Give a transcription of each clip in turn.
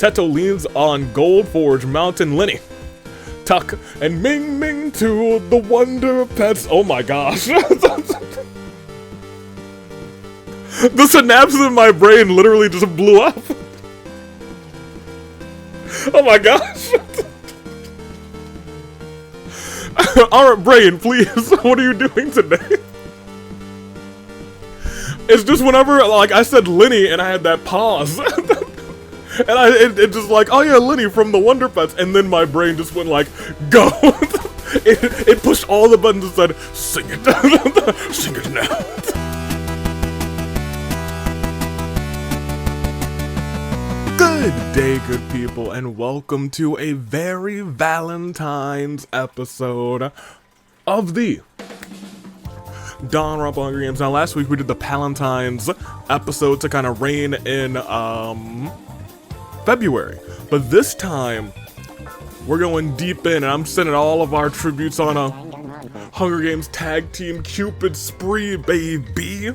Teto leans on Gold Forge Mountain Lenny. Tuck and Ming Ming to the Wonder Pets. Oh my gosh. The synapses in my brain literally just blew up. Oh my gosh. Alright, brain, please. What are you doing today? It's just whenever, like, I said Lenny and I had that pause. And it just like, oh yeah, Lenny from the Wonder Pets. And then my brain just went like, go. It pushed all the buttons and said, sing it. Sing it now. Good day, good people, and welcome to a very Valentine's episode of the Danganronpa Hunger Games. Now, last week we did the Valentines episode to kind of rein in February, but this time we're going deep in, and I'm sending all of our tributes on a Hunger Games tag team Cupid spree, baby.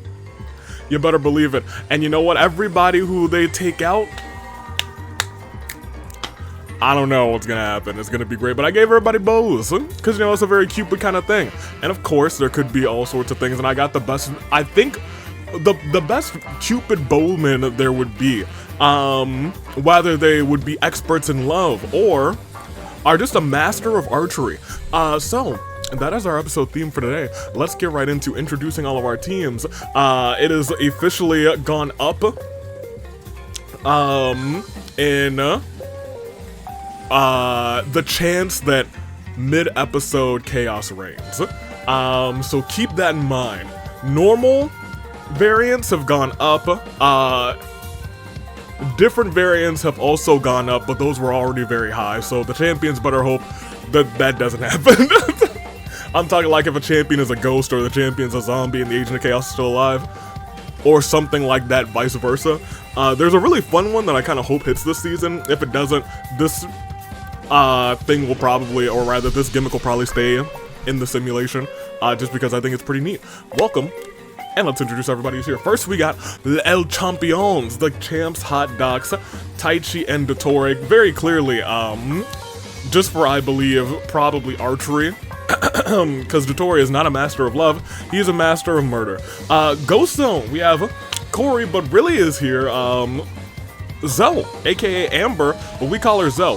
You better believe it. And you know what? Everybody who they take out, I don't know what's gonna happen. It's gonna be great, but I gave everybody bows, because, you know, it's a very Cupid kind of thing. And of course, there could be all sorts of things, and I got the best, I think, the best Cupid bowmen there would be. Whether they would be experts in love, or are just a master of archery. So, that is our episode theme for today. Let's get right into introducing all of our teams. It is officially gone up, in the chance that mid-episode chaos reigns. So keep that in mind. Normal variants have gone up. Different variants have also gone up, but those were already very high, so the champions better hope that that doesn't happen. I'm talking like if a champion is a ghost or the champion's a zombie and the Agent of Chaos is still alive, or something like that, vice versa. There's a really fun one that I kind of hope hits this season. If it doesn't, this thing will probably, or rather this gimmick will probably stay in the simulation, just because I think it's pretty neat. Welcome, and let's introduce everybody who's here. First, we got El Champions, the champs, hot docs, Taichi and Dottore, very clearly, just for, I believe, probably archery, because Dottore is not a master of love, he's a master of murder. Ghost Zone, we have Corey, but really is here, Zoe, aka Amber, but we call her Zoe.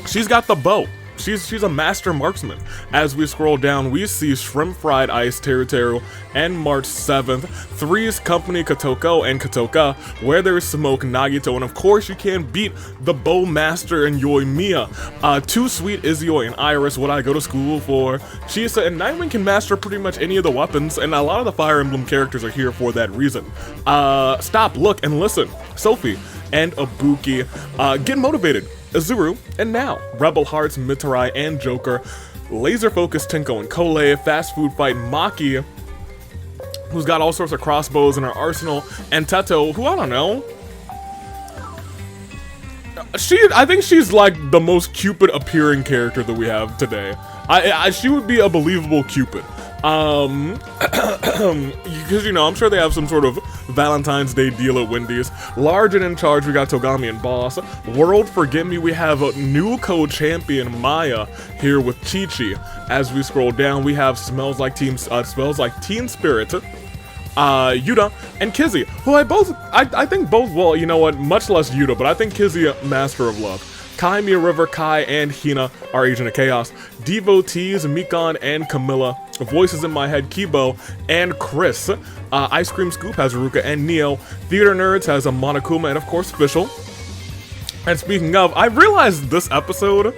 She's got the bow. She's a master marksman. As we scroll down, we see Shrimp Fried Ice, Teru Teru, and March 7th, Three's Company, Kotoko, and Kotoka, Where There's Smoke, Nagito, and of course you can't beat the Bow Master and Yoimiya. Too Sweet, Izuyoi, and Iris, what I go to school for. Chisa and Nightwing can master pretty much any of the weapons, and a lot of the Fire Emblem characters are here for that reason. Stop, look, and listen. Sophie and Ibuki, get motivated. Azuru, and now, Rebel Hearts, Mitarai, and Joker, Laser Focus, Tinko, and Kole, Fast Food Fight, Maki, who's got all sorts of crossbows in her arsenal, and Teto, who I don't know. I think she's like the most Cupid appearing character that we have today. She would be a believable Cupid. Because, you know, I'm sure they have some sort of Valentine's Day deal at Wendy's. Large and in charge, we got Togami and Boss. World Forget Me, we have a new co-champion, Maya, here with Chi-Chi. As we scroll down, we have Smells Like Teen Spirit, Yuta, and Kizzy, who I think both, well, you know what, much less Yuta, but I think Kizzy, Master of Love. Kai, Mia River, Kai, and Hina are Agent of Chaos. Devotees, Mikan, and Camilla. Voices in My Head, Kibo, and Chris. Ice Cream Scoop has Ruka and Neo. Theater Nerds has a Monokuma, and of course, Official. And speaking of, I realized this episode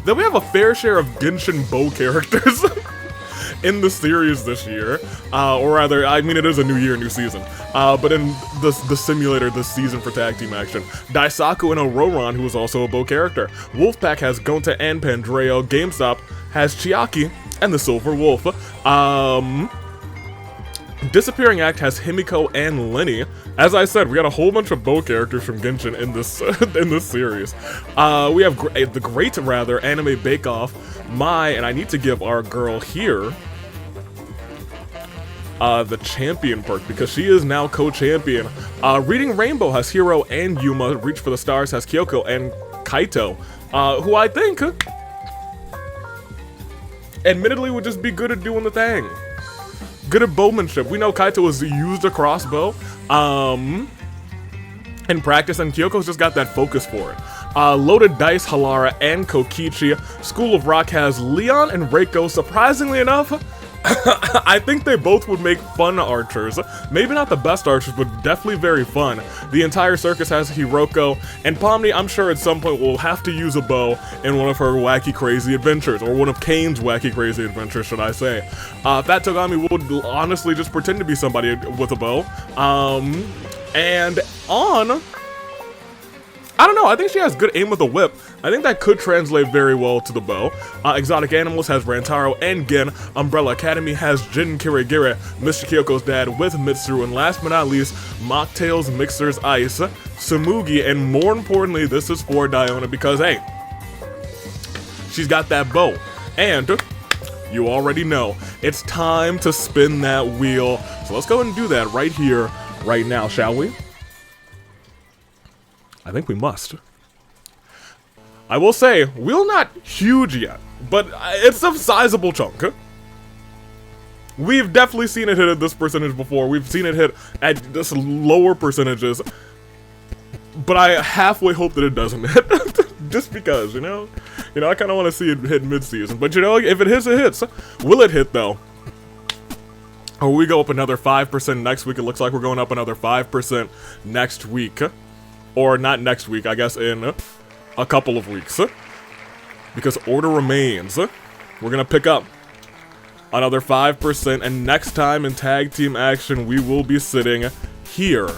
that we have a fair share of Genshin Bow characters in the series this year, or rather, I mean, it is a new year, new season, but in the simulator this season for tag team action, Daisaku and Ororon, who is also a Bow character. Wolfpack has Gonta and Pandreo. GameStop has Chiaki and the Silver Wolf. Disappearing Act has Himiko and Lenny. As I said, we got a whole bunch of Bow characters from Genshin in this in this series. We have the Great Anime Bake Off, and I need to give our girl here the champion perk, because she is now co-champion. Reading Rainbow has Hiro and Yuma. Reach for the Stars has Kyoko and Kaito, who I think, admittedly, would just be good at doing the thing. Good at bowmanship. We know Kaito has used a crossbow in practice, and Kyoko's just got that focus for it. Loaded Dice, Halara, and Kokichi. School of Rock has Leon and Reiko. Surprisingly enough, I think they both would make fun archers. Maybe not the best archers, but definitely very fun. The entire circus has Hiroko, and Pomni, I'm sure at some point will have to use a bow in one of her wacky crazy adventures, or one of Kane's wacky crazy adventures, should I say. Fat Togami would honestly just pretend to be somebody with a bow. And on, I don't know, I think she has good aim with a whip. I think that could translate very well to the bow. Exotic Animals has Rantaro and Gen. Umbrella Academy has Jin Kirigiri, Mr. Kyoko's dad with Mitsuru, and last but not least, Mocktails Mixers Ice, Sumugi, and more importantly, this is for Diona because, hey, she's got that bow. And you already know, it's time to spin that wheel. So let's go ahead and do that right here, right now, shall we? I think we must. I will say, wheel not huge yet, but it's a sizable chunk. We've definitely seen it hit at this percentage before. We've seen it hit at this lower percentages, but I halfway hope that it doesn't hit. Just because, you know, I kind of want to see it hit mid-season. But you know, if it hits, it hits. Will it hit though? Or will we go up another 5% next week? It looks like we're going up another 5% next week. Or not next week, I guess in a couple of weeks. Because order remains. We're gonna pick up another 5%, and next time in tag team action, we will be sitting here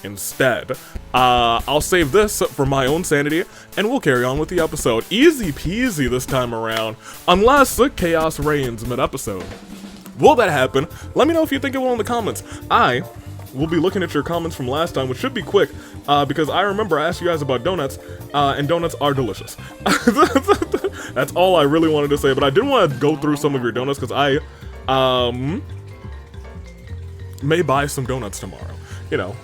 instead. I'll save this for my own sanity, and we'll carry on with the episode. Easy peasy this time around, unless chaos reigns mid-episode. Will that happen? Let me know if you think it will in the comments. I will be looking at your comments from last time, which should be quick, because I remember I asked you guys about donuts, and donuts are delicious. That's all I really wanted to say, but I did want to go through some of your donuts, because I, may buy some donuts tomorrow. You know,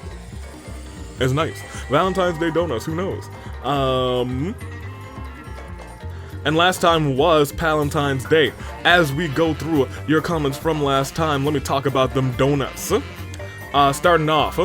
it's nice. Valentine's Day donuts, who knows? And last time was Valentine's Day. As we go through your comments from last time, let me talk about them donuts. Starting off,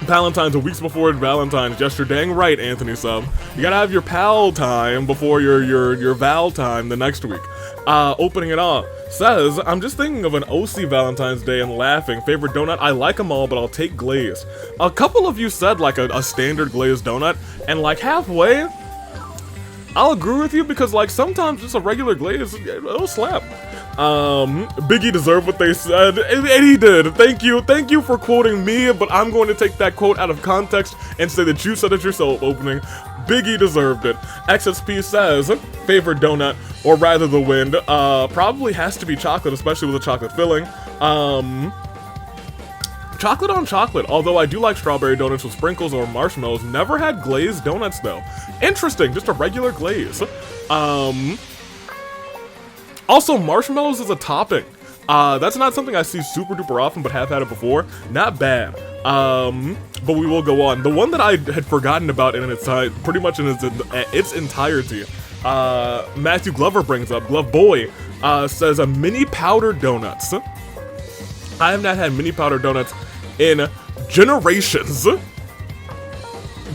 Valentine's a weeks before Valentine's. Yes, you're dang right, Anthony Sub. You gotta have your pal time before your Val time the next week. Opening it off says, I'm just thinking of an OC Valentine's Day and laughing. Favorite donut? I like them all, but I'll take glazed. A couple of you said like a standard glazed donut, and like halfway, I'll agree with you because like sometimes just a regular glaze, it'll slap. Biggie deserved what they said, and he did. Thank you for quoting me, but I'm going to take that quote out of context and say that you said it yourself, opening. Biggie deserved it. XSP says, favorite donut, or rather the wind, probably has to be chocolate, especially with a chocolate filling. Chocolate on chocolate, although I do like strawberry donuts with sprinkles or marshmallows. Never had glazed donuts though. Interesting, just a regular glaze. Also, marshmallows is a topping. That's not something I see super duper often, but have had it before. Not bad. But we will go on. The one that I had forgotten about in its pretty much in its entirety, Matthew Glover brings up. Glove Boy says a mini powdered donuts. I have not had mini powdered donuts in generations.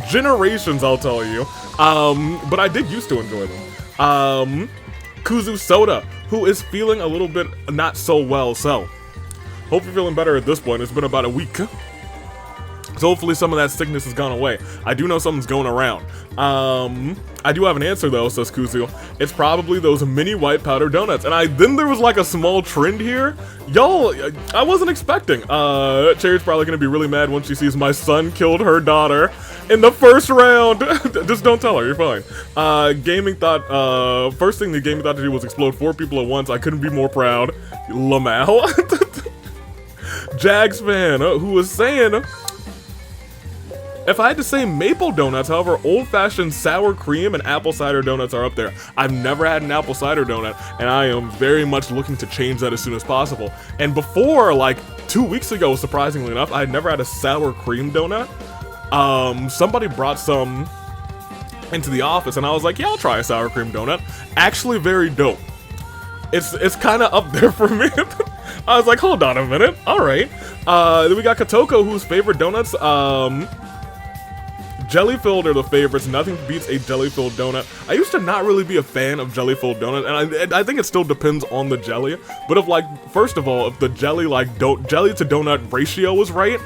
Generations, I'll tell you. But I did used to enjoy them. Kuzu Soda, who is feeling a little bit not so well, so hope you're feeling better at this point. It's been about a week, so hopefully some of that sickness has gone away. I do know something's going around. I do have an answer though, says Kuzu. It's probably those mini white powder donuts. And then there was like a small trend here. Y'all, I wasn't expecting. Cherry's probably gonna be really mad when she sees my son killed her daughter in the first round. Just don't tell her, you're fine. Gaming thought, first thing the gaming thought to do was explode 4 people at once. I couldn't be more proud. Lmao. Jags fan, who was saying, If I had to say maple donuts, however, old-fashioned sour cream and apple cider donuts are up there. I've never had an apple cider donut, and I am very much looking to change that as soon as possible. And before, like 2 weeks ago, surprisingly enough, I had never had a sour cream donut. Somebody brought some into the office, and I was like, yeah, I'll try a sour cream donut. Actually, very dope. It's kind of up there for me. I was like, hold on a minute. All right. Then we got Katoko, whose favorite donuts, jelly-filled are the favorites. Nothing beats a jelly-filled donut. I used to not really be a fan of jelly-filled donuts, and I think it still depends on the jelly. But if, like, first of all, if the jelly, like, jelly to donut ratio was right,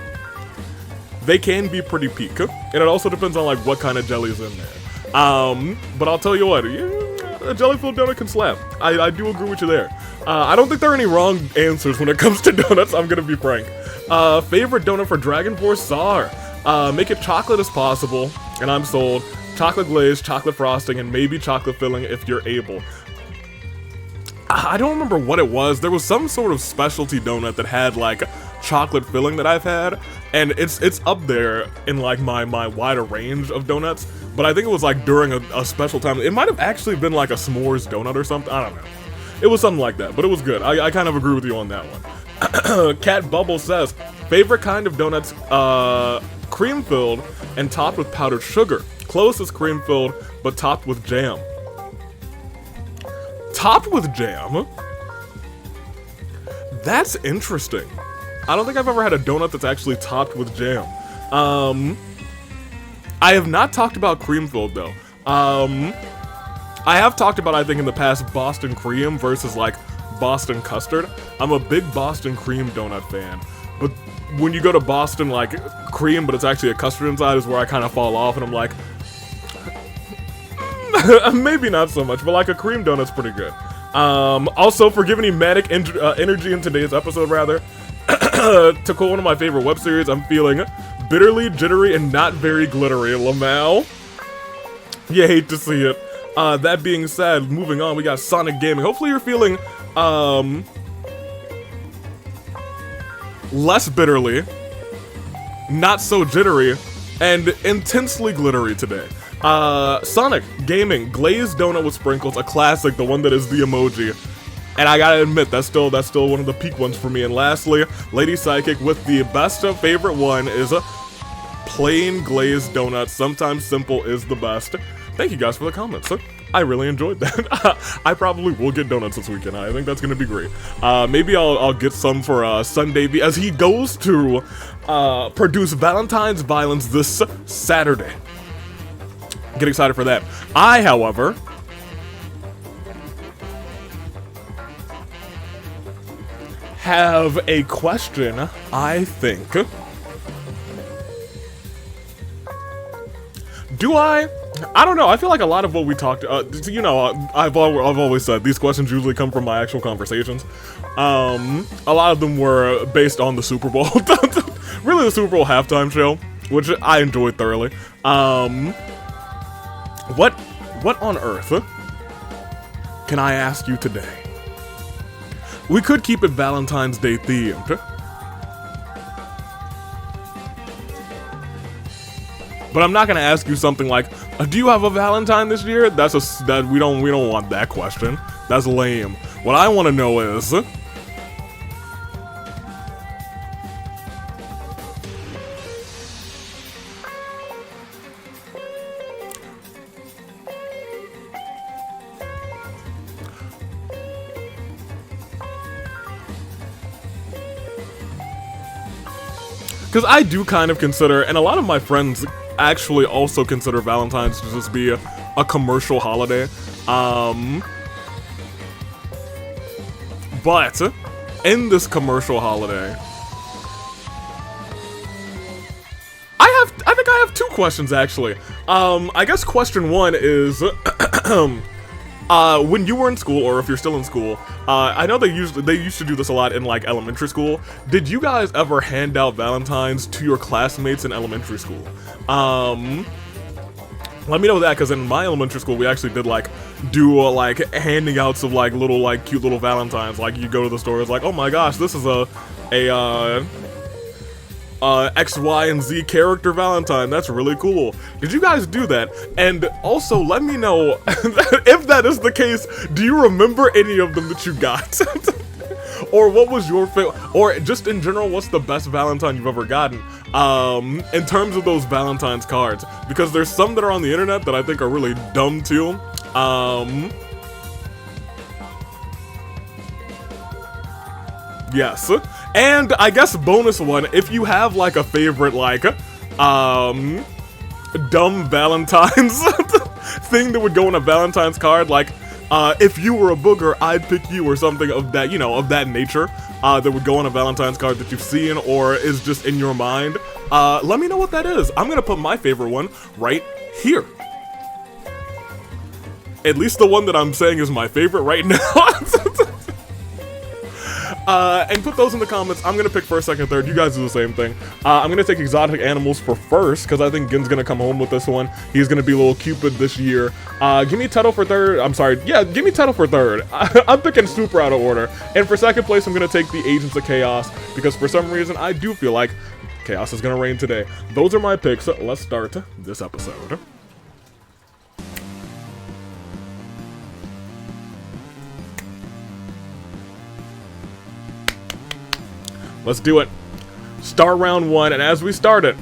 they can be pretty peak. And it also depends on, like, what kind of jelly is in there. But I'll tell you what, a jelly-filled donut can slap. I do agree with you there. I don't think there are any wrong answers when it comes to donuts, I'm gonna be frank. Favorite donut for Dragon Force SAR? Make it chocolate as possible, and I'm sold. Chocolate glaze, chocolate frosting, and maybe chocolate filling if you're able. I don't remember what it was. There was some sort of specialty donut that had like chocolate filling that I've had, and it's up there in like my wider range of donuts. But I think it was like during a special time. It might have actually been like a s'mores donut or something. I don't know. It was something like that, but it was good. I kind of agree with you on that one. Cat Bubble says, favorite kind of donuts, cream filled and topped with powdered sugar. Closest cream filled, but topped with jam. Topped with jam? That's interesting. I don't think I've ever had a donut that's actually topped with jam. I have not talked about cream filled though. I have talked about, I think in the past, Boston cream versus like Boston custard. I'm a big Boston cream donut fan, but when you go to Boston like cream but it's actually a custard inside is where I kind of fall off, and I'm like, maybe not so much, but like a cream donut's pretty good. Also, for giving me manic energy in today's episode, rather, to quote one of my favorite web series, I'm feeling bitterly jittery and not very glittery. lmao. You hate to see it. That being said, moving on, we got Sonic Gaming. Hopefully you're feeling less bitterly, not so jittery, and intensely glittery today. Sonic Gaming, glazed donut with sprinkles, a classic, the one that is the emoji. And I gotta admit, that's still one of the peak ones for me. And lastly, Lady Psychic with the best favorite one is a plain glazed donut. Sometimes simple is the best. Thank you guys for the comments. I really enjoyed that. I probably will get donuts this weekend. I think that's gonna be great. Maybe I'll get some for Sunday as he goes to produce Valentine's Violence this Saturday. Get excited for that. I, however, have a question, I think. Do I don't know. I feel like a lot of what we talked, you know, I've always said these questions usually come from my actual conversations. A lot of them were based on the Super Bowl, really the Super Bowl halftime show, which I enjoyed thoroughly. What on earth can I ask you today? We could keep it Valentine's Day themed. But I'm not gonna ask you something like, do you have a Valentine this year? We don't want that question. That's lame. What I want to know is, because I do kind of consider, and a lot of my friends actually also consider Valentine's to just be a commercial holiday. But in this commercial holiday, I think I have two questions actually. I guess question one is when you were in school, or if you're still in school, I know they used to do this a lot in like elementary school. Did you guys ever hand out Valentines to your classmates in elementary school? Let me know that, because in my elementary school we actually did like like handing outs of like little like cute little Valentines. Like you go to the store, it's like, oh my gosh, this is a X, Y, and Z character Valentine. That's really cool. Did you guys do that? And also, let me know, if that is the case, do you remember any of them that you got? Or what was your favorite, or just in general, what's the best Valentine you've ever gotten, in terms of those Valentine's cards? Because there's some that are on the internet that I think are really dumb too. Yes, and I guess bonus one, if you have like a favorite, like, dumb Valentine's thing that would go in a Valentine's card, like, if you were a booger, I'd pick you, or something of that, you know, of that nature, that would go on a Valentine's card that you've seen or is just in your mind. Let me know what that is. I'm gonna put my favorite one right here. At least the one that I'm saying is my favorite right now. And put those in the comments. I'm gonna pick first, second, third. You guys do the same thing. I'm gonna take exotic animals for first, because I think Gin's gonna come home with this one. He's gonna be little Cupid this year. Give me Tuttle for third. I'm sorry. Yeah, give me Tuttle for third. I'm picking super out of order. And for second place, I'm gonna take the Agents of Chaos, because for some reason, I do feel like chaos is gonna reign today. Those are my picks. Let's start this episode. Let's do it. Start round one, and as we start it,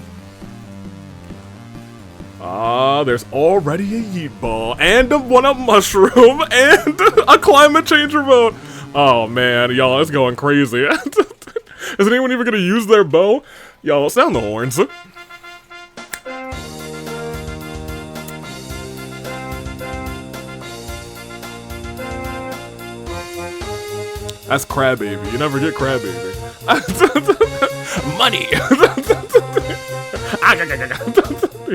there's already a yeet ball, and a one-up mushroom, and a climate change remote. Oh man, y'all, it's going crazy. Is anyone even gonna use their bow? Y'all, sound the horns. That's Crybaby. You never get Crybaby. Money!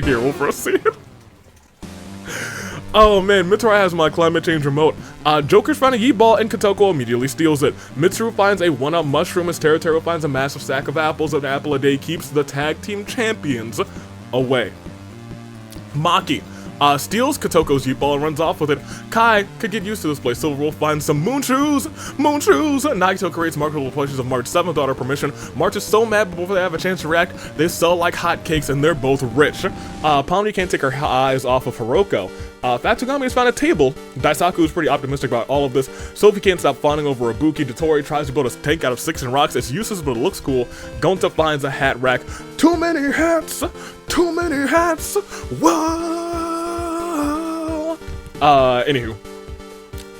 Here, we'll proceed. Oh man, Mitsuru has my climate change remote. Joker's found a yeet ball and Kotoko immediately steals it. Mitsuru finds a one-up mushroom as Teruteru finds a massive sack of apples. An apple a day keeps the tag team champions away. Maki steals Kotoko's yeet ball and runs off with it. Kai could get used to this place. Silver Wolf finds some moon shoes! Moon shoes! Nagito creates marketable plushies of March 7th without her permission. March is so mad, but before they have a chance to react, they sell like hotcakes and they're both rich. Palmy can't take her eyes off of Hiroko. Fatsugami has found a table. Daisaku is pretty optimistic about all of this. Sophie can't stop fawning over Ibuki. Dotori tries to build a tank out of sticks and rocks. It's useless, but it looks cool. Gonta finds a hat rack. Too many hats! Too many hats! Whoa! Anywho.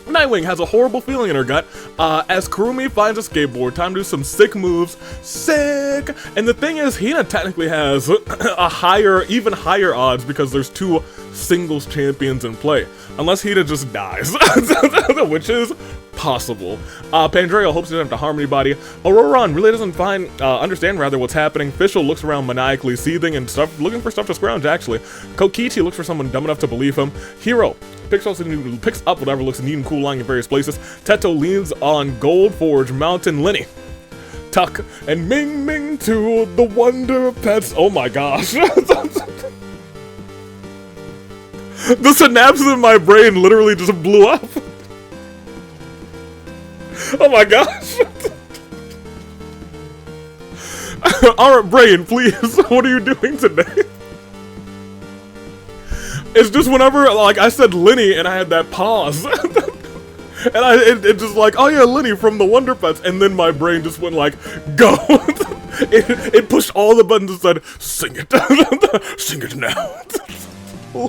Nightwing has a horrible feeling in her gut, as Kurumi finds a skateboard. Time to do some sick moves. Sick! And the thing is, Hina technically has a even higher odds because there's two singles champions in play. Unless Hina just dies, which is possible. Pandreo hopes he doesn't have to harm anybody. Auroron really doesn't understand what's happening. Fischl looks around maniacally, seething and stuff, looking for stuff to scrounge actually. Kokichi looks for someone dumb enough to believe him. Hero picks up whatever looks neat and cool lying in various places. Teto leans on Gold Forge Mountain Lenny. Tuck and Ming Ming to the Wonder Pets. Oh my gosh. The synapses in my brain literally just blew up. Oh my gosh. Alright, brain, please. What are you doing today? It's just whenever, like, I said Lenny and I had that pause. And it just like, oh yeah, Lenny from the Wonder Pets. And then my brain just went like, go. It pushed all the buttons and said, sing it. Sing it now.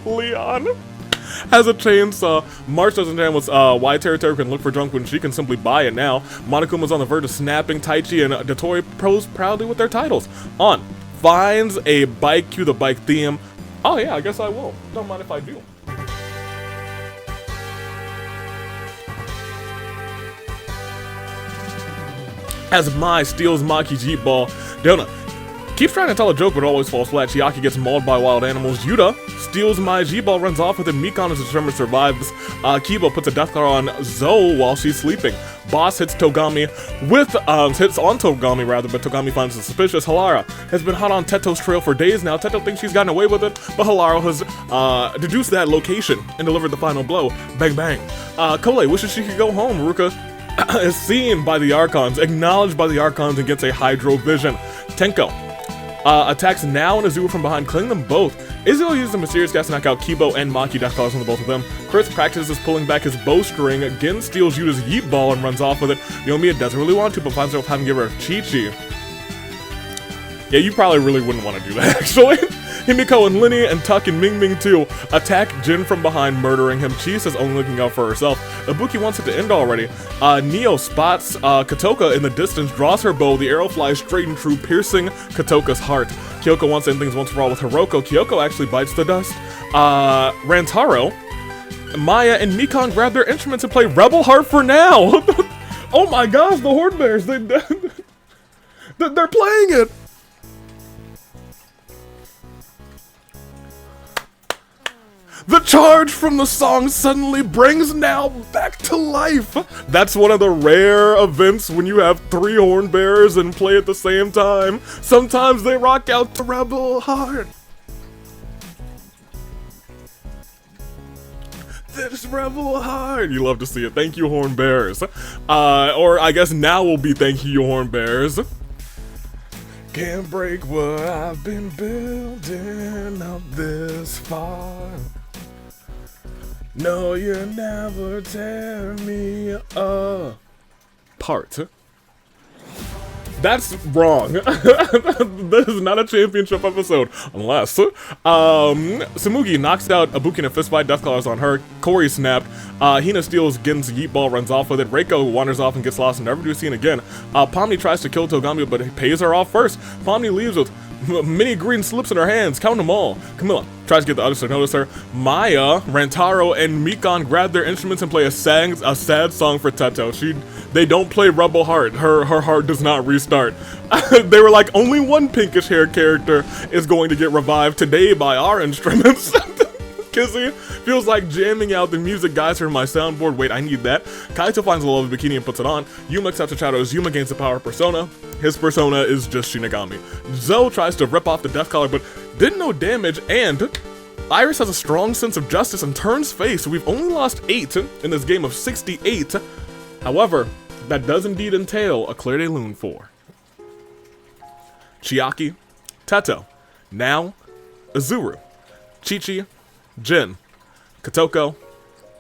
Leon has a chainsaw. March doesn't understand why Teruteru can look for junk when she can simply buy it now. Monokuma's on the verge of snapping. Taichi and Dotori pose proudly with their titles. On finds a bike, cue the bike theme. Oh yeah, I guess I will. Don't mind if I do. As Mai steals Maki's Jeep ball, Dona keeps trying to tell a joke but always falls flat. Chiaki gets mauled by wild animals. Yuta steals Mai's G-ball, runs off with it. Mikon is determined to survive. Kiba puts a death car on Zoe while she's sleeping. Boss hits Togami hits on Togami rather, but Togami finds it suspicious. Halara has been hot on Teto's trail for days now. Teto thinks she's gotten away with it, but Halara has deduced that location and delivered the final blow. Bang bang. Kole wishes she could go home. Ruka is seen by the Archons, acknowledged by the Archons, and gets a Hydro Vision. Tenko Attacks now and Azure from behind, killing them both. Izzo uses a mysterious gas to knock out Kibo and Maki, death calls on the both of them. Chris practices pulling back his bowstring, Gin steals Yuta's yeet ball and runs off with it. Yoimiya doesn't really want to, but finds herself having to give her Chi-Chi. Yeah, you probably really wouldn't want to do that, actually. Himiko and Linny and Tuck and Ming Ming too attack Jin from behind, murdering him. Chise is only looking out for herself. Ibuki wants it to end already. Neo spots Kotoka in the distance, draws her bow. The arrow flies straight and true, piercing Kotoka's heart. Kyoko wants to end things once for all with Hiroko. Kyoko actually bites the dust. Rantaro, Maya, and Mikan grab their instruments and play Rebel Heart for Now. Oh my gosh, the Horde Bears, they're playing it. The charge from the song suddenly brings Now back to life. That's one of the rare events when you have 3 horn bearers and play at the same time. Sometimes they rock out to Rebel Heart. This Rebel Heart. You love to see it. Thank you, horn bearers. Or I guess now will be thank you, horn bearers. Can't break what I've been building up this far. No, you never tear me apart. That's wrong. This is not a championship episode. Unless Samugi knocks out Ibuki in a fistfight, death claws on her. Corey snapped. Hina steals Gin's yeet ball, runs off with it. Reiko wanders off and gets lost and never to be seen again. Pomni tries to kill Togami, but he pays her off first. Pomni leaves with many green slips in her hands. Count them all. Camilla tries to get the others to notice her. Maya, Rantaro, and Mikan grab their instruments and play a sad song for Teto. They don't play Rebel Heart. Her heart does not restart. They were like, only one pinkish hair character is going to get revived today by our instruments. Kizzy feels like jamming out the music guys from my soundboard. Wait, I need that. Kaito finds a lovely bikini and puts it on. Yuma accepts a shadow as Yuma gains the power of Persona. His persona is just Shinigami. Zoe tries to rip off the death collar, but didn't know damage, and Iris has a strong sense of justice and turns face. We've only lost 8 in this game of 68. However, that does indeed entail a Claire de Lune 4. Chiaki, Teto, Now, Azuru, Chi-Chi, Jin, Kotoka,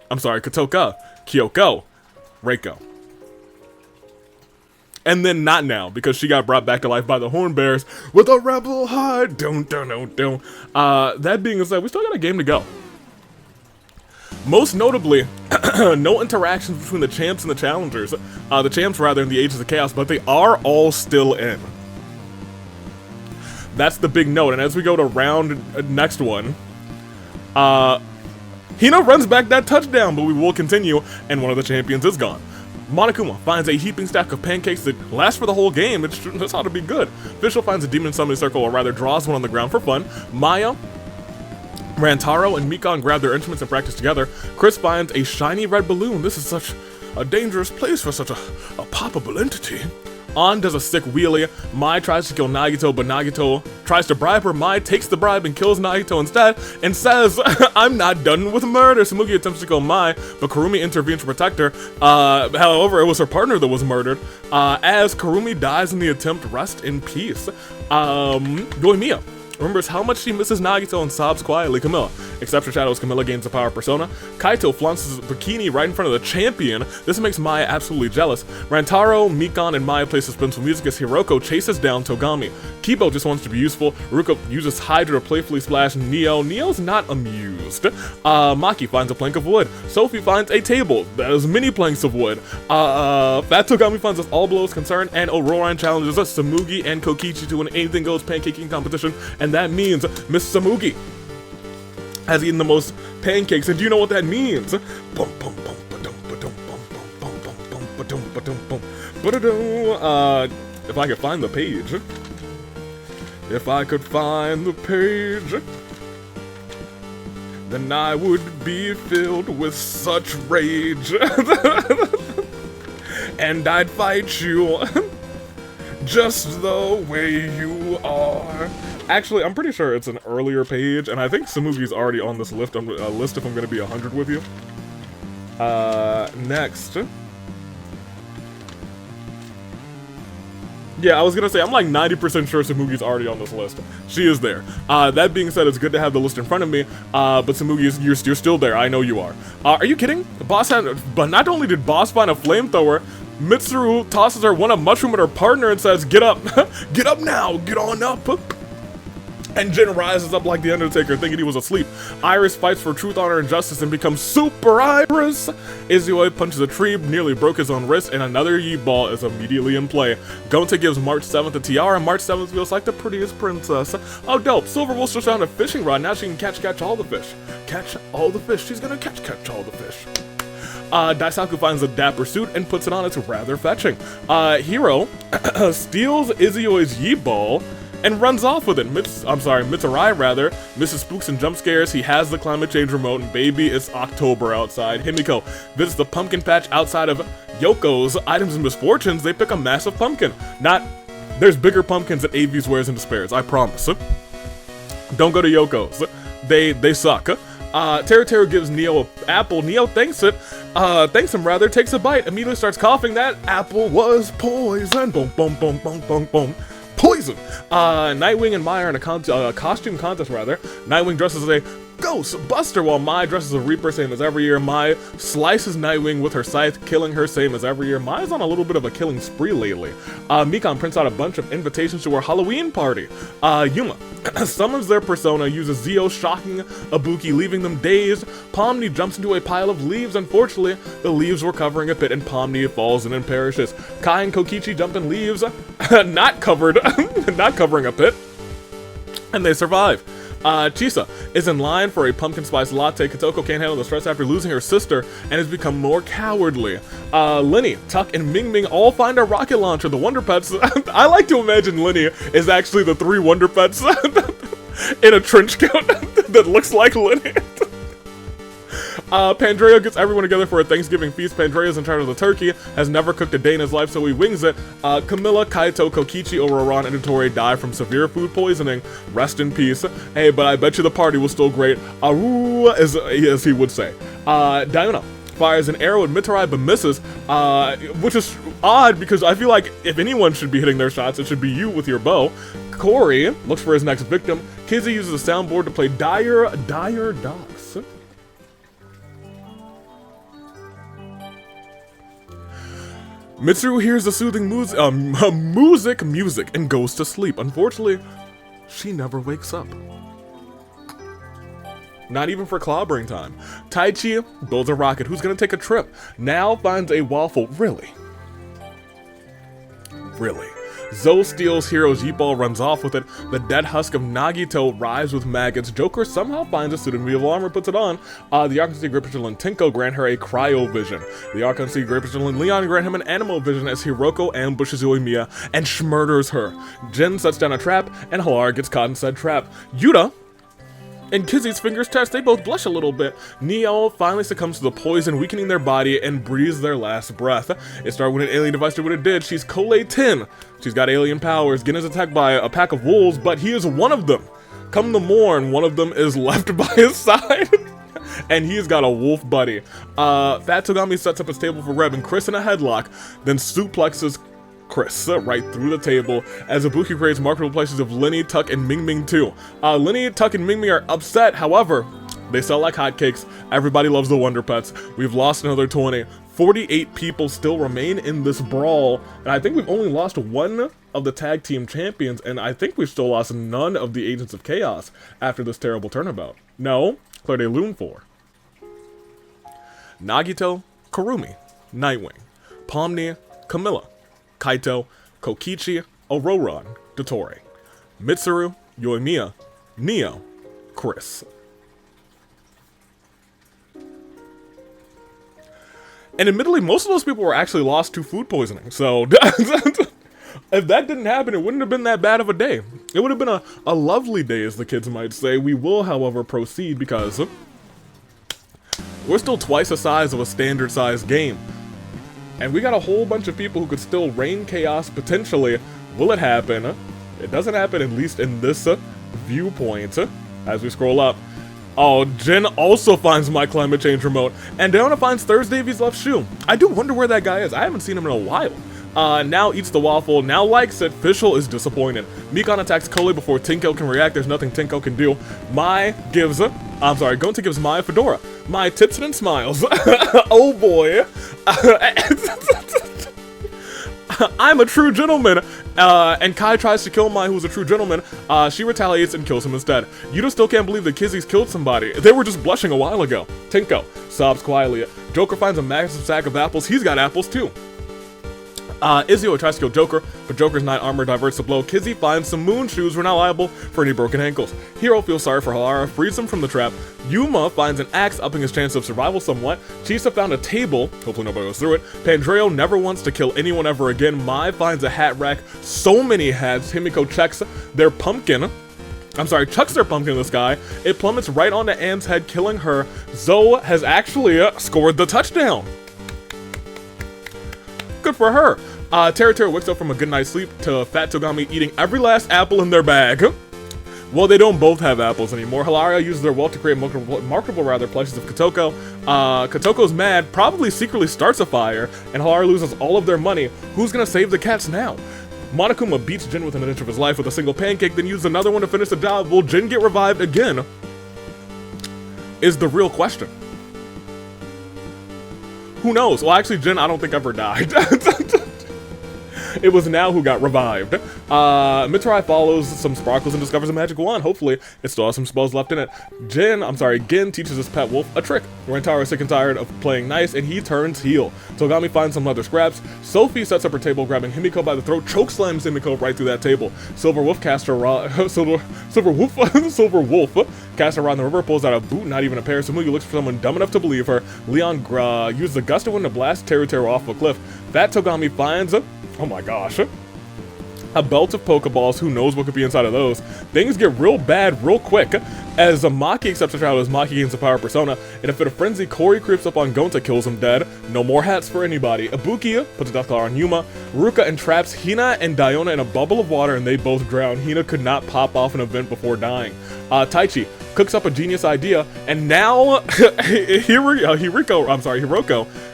Kyoko, Reiko. And then not Now, because she got brought back to life by the Horn Bears with a Rebel Heart. That being said, we still got a game to go. Most notably, no interactions between the champs and the challengers. The champs rather in the Ages of Chaos, but they are all still in. That's the big note. And as we go to round next one, Hina runs back that touchdown, but we will continue, and one of the champions is gone. Monokuma finds a heaping stack of pancakes that last for the whole game. This ought to be good. Fischl finds a demon summoning circle, or rather draws one on the ground for fun. Maya, Rantaro, and Mikan grab their instruments and practice together. Chris finds a shiny red balloon. This is such a dangerous place for such a poppable entity. An does a sick wheelie. Mai tries to kill Nagito, but Nagito tries to bribe her. Mai takes the bribe and kills Nagito instead, and says, I'm not done with murder. Samugi attempts to kill Mai, but Kurumi intervenes to protect her. However, it was her partner that was murdered. As Kurumi dies in the attempt, rest in peace. Yoimiya remembers how much she misses Nagito and sobs quietly. Camilla accepts her shadow as Camilla gains the power of Persona. Kaito flaunts his bikini right in front of the champion. This makes Maya absolutely jealous. Rantaro, Mikan, and Maya play suspenseful music as Hiroko chases down Togami. Kibo just wants to be useful. Ruka uses Hydra to playfully splash Neo. Neo's not amused. Maki finds a plank of wood. Sophie finds a table. There's many planks of wood. Fat Togami finds us all below his concern, and Auroran challenges us, Samugi and Kokichi, to an anything goes pancaking competition, and that means Miss Samugi has eaten the most pancakes, and do you know what that means? If I could find the page. If I could find the page, then I would be filled with such rage. And I'd fight you just the way you are. Actually, I'm pretty sure it's an earlier page, and I think Samugi's already on this list. If I'm gonna be 100 with you. Next. Yeah, I was gonna say, I'm like 90% sure Samugi's already on this list. She is there. That being said, it's good to have the list in front of me, but Samugi, you're still there. I know you are. Are you kidding? But not only did Boss find a flamethrower, Mitsuru tosses her one-up mushroom at her partner and says, "Get up! Get up now! Get on up!" And Jin rises up like the Undertaker, thinking he was asleep. Iris fights for truth, honor, and justice and becomes Super Iris. Izuyoi punches a tree, nearly broke his own wrist, and another Yeet Ball is immediately in play. Gonta gives March 7th a tiara. March 7th feels like the prettiest princess. Oh, dope. Silver Wolf just found a fishing rod. Now she can catch all the fish. Catch all the fish. She's gonna catch all the fish. Daisaku finds a dapper suit and puts it on. It's rather fetching. Hiro steals Izuyoi's Yeet Ball and runs off with it. Mitsurai rather, misses spooks and jump scares. He has the climate change remote, and baby, it's October outside. Himiko visits the pumpkin patch outside of Yoko's Items and Misfortunes. They pick a massive pumpkin. There's bigger pumpkins at AV's Wares and Despairs, I promise. Don't go to Yoko's. They suck. Teru gives Neo an apple. Neo thanks him rather, takes a bite, immediately starts coughing. That apple was poison. Boom, boom, boom, boom, boom, boom. Poison! Nightwing and Mai are in a costume contest, rather. Nightwing dresses as a Ghostbuster, while Mai dresses as a Reaper, same as every year. Mai slices Nightwing with her scythe, killing her, same as every year. Mai's on a little bit of a killing spree lately. Mikan prints out a bunch of invitations to her Halloween party. Yuma summons their persona, uses Zio, shocking Ibuki, leaving them dazed. Pomni jumps into a pile of leaves. Unfortunately, the leaves were covering a pit, and Pomni falls in and perishes. Kai and Kokichi jump in leaves, not covering a pit, and they survive. Chisa is in line for a pumpkin spice latte. Katoko can't handle the stress after losing her sister and has become more cowardly. Linny, Tuck, and Ming Ming all find a rocket launcher. The Wonder Pets, I like to imagine Linny is actually the 3 Wonder Pets in a trench coat that looks like Linny. Pandreo gets everyone together for a Thanksgiving feast. Pandreo's in charge of the turkey, has never cooked a day in his life, so he wings it. Camilla, Kaito, Kokichi, Ororon, and Dottore die from severe food poisoning. Rest in peace. Hey, but I bet you the party was still great. Aru, as he would say. Diona fires an arrow at Mitarai but misses, which is odd because I feel like if anyone should be hitting their shots, it should be you with your bow. Corey looks for his next victim. Kizzy uses a soundboard to play Dire Dogs. Mitsuru hears the soothing music and goes to sleep. Unfortunately, she never wakes up. Not even for clobbering time. Taichi builds a rocket. Who's gonna take a trip? Now finds a waffle. Really? Zoe steals Hiro's Yeet Ball, runs off with it. The dead husk of Nagito writhes with maggots. Joker somehow finds a suit of evil armor, puts it on. The Archon Sea Great Vigilante Tinko grant her a cryo vision. The Archon Sea Great Vigilante Leon grant him an animal vision as Hiroko ambushes Yoimiya and schmurders her. Jin sets down a trap, and Halar gets caught in said trap. Yuta and Kizzy's fingers touch. They both blush a little bit. Neo finally succumbs to the poison, weakening their body, and breathes their last breath. It started when an alien device did what it did. She's Kole 10. She's got alien powers. Gin is attacked by a pack of wolves, but he is one of them. Come the morn, one of them is left by his side. And he's got a wolf buddy. Fat Togami sets up his table for Reb and Chris in a headlock, then suplexes Chris right through the table as Ibuki creates marketable places of Linny, Tuck, and Ming Ming too. Linny, Tuck, and Ming Ming are upset, however, they sell like hotcakes. Everybody loves the Wonder Pets. We've lost another 20. 48 people still remain in this brawl, and I think we've only lost one of the tag team champions, and I think we've still lost none of the Agents of Chaos after this terrible turnabout. No, Claire de Lune 4. Nagito, Kurumi, Nightwing, Pomni, Camilla, Kaito, Kokichi, Ororon, Dottore, Mitsuru, Yoimiya, Neo, Chris. And admittedly, most of those people were actually lost to food poisoning, so if that didn't happen, it wouldn't have been that bad of a day. It would have been a lovely day, as the kids might say. We will, however, proceed because we're still twice the size of a standard-sized game. And we got a whole bunch of people who could still rain chaos, potentially. Will it happen? It doesn't happen, at least in this viewpoint. As we scroll up. Oh, Jen also finds my climate change remote. And Diona finds Thursday Davy's left shoe. I do wonder where that guy is. I haven't seen him in a while. Now eats the waffle, now likes it. Fischl is disappointed. Mikan attacks Kole before Tinko can react. There's nothing Tinko can do. Gonta gives Mai a fedora. Mai tips it and smiles. Oh boy. I'm a true gentleman. And Kai tries to kill Mai, who's a true gentleman. She retaliates and kills him instead. Yuta still can't believe that Kizzy's killed somebody. They were just blushing a while ago. Tinko sobs quietly. Joker finds a massive sack of apples. He's got apples too. Izio tries to kill Joker, but Joker's knight armor diverts the blow. Kizzy finds some moon shoes. We're not liable for any broken ankles. Hiro feels sorry for Halara, frees him from the trap. Yuma finds an axe, upping his chance of survival somewhat. Chisa found a table. Hopefully nobody goes through it. Pandreo never wants to kill anyone ever again. Mai finds a hat rack. So many hats. Himiko chucks their pumpkin in the sky. It plummets right onto Anne's head, killing her. Zoe has actually scored the touchdown. Good for her. Teru wakes up from a good night's sleep to Fat Togami eating every last apple in their bag. Well, they don't both have apples anymore. Hilaria uses their wealth to create marketable plushies of Kotoko. Kotoko's mad, probably secretly starts a fire, and Hilaria loses all of their money. Who's gonna save the cats now? Monokuma beats Jin within an inch of his life with a single pancake, then uses another one to finish the job. Will Jin get revived again? Is the real question. Who knows? Well, actually, Jin, I don't think ever died. It was now who got revived. Mitsurai follows some sparkles and discovers a magic wand. Hopefully, it still has some spells left in it. Gin teaches his pet wolf a trick. Rentaro is sick and tired of playing nice, and he turns heel. Togami finds some leather scraps. Sophie sets up her table, grabbing Himiko by the throat, chokeslams Himiko right through that table. Silver Wolf casts her Silver Wolf casts her around the river, pulls out a boot, not even a pair. Samugi looks for someone dumb enough to believe her. Leon uses a gust of wind to blast Teru off a cliff. Fat Togami finds oh my gosh. A belt of Pokeballs, who knows what could be inside of those. Things get real bad real quick. As Maki accepts the trial as Maki gains the power persona, in a fit of frenzy, Kori creeps up on Gonta, kills him dead. No more hats for anybody. Ibuki puts a death collar on Yuma. Ruka entraps Hina and Diona in a bubble of water and they both drown. Hina could not pop off an event before dying. Taichi cooks up a genius idea, and now Hiroko.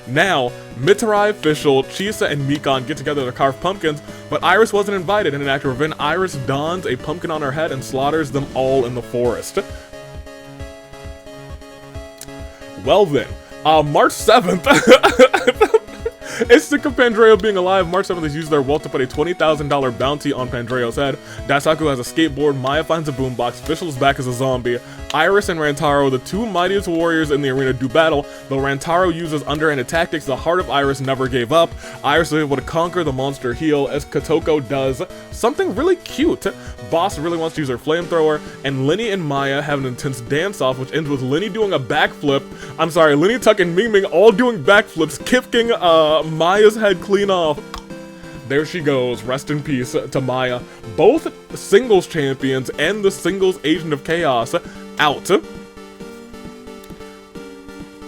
Now Mitsurai, Fischl, Chisa, and Mikan get together to carve pumpkins, but Iris wasn't invited. In an act of revenge, Iris dons a pumpkin on her head and slaughters them all in the forest. Well then, March 7th. It's sick of Pandreo being alive. March 7th has used their wealth to put a $20,000 bounty on Pandreo's head. Daisaku has a skateboard. Maya finds a boombox. Fischl's back as a zombie. Iris and Rantaro, the two mightiest warriors in the arena, do battle. Though Rantaro uses underhanded tactics, the heart of Iris never gave up. Iris is able to conquer the monster heel as Kotoko does something really cute. Boss really wants to use her flamethrower, and Lenny and Maya have an intense dance-off, which ends with Lenny doing a backflip. Lenny, Tuck, and Ming Ming all doing backflips, kicking Maya's head clean off. There she goes. Rest in peace to Maya. Both singles champions and the singles agent of chaos out.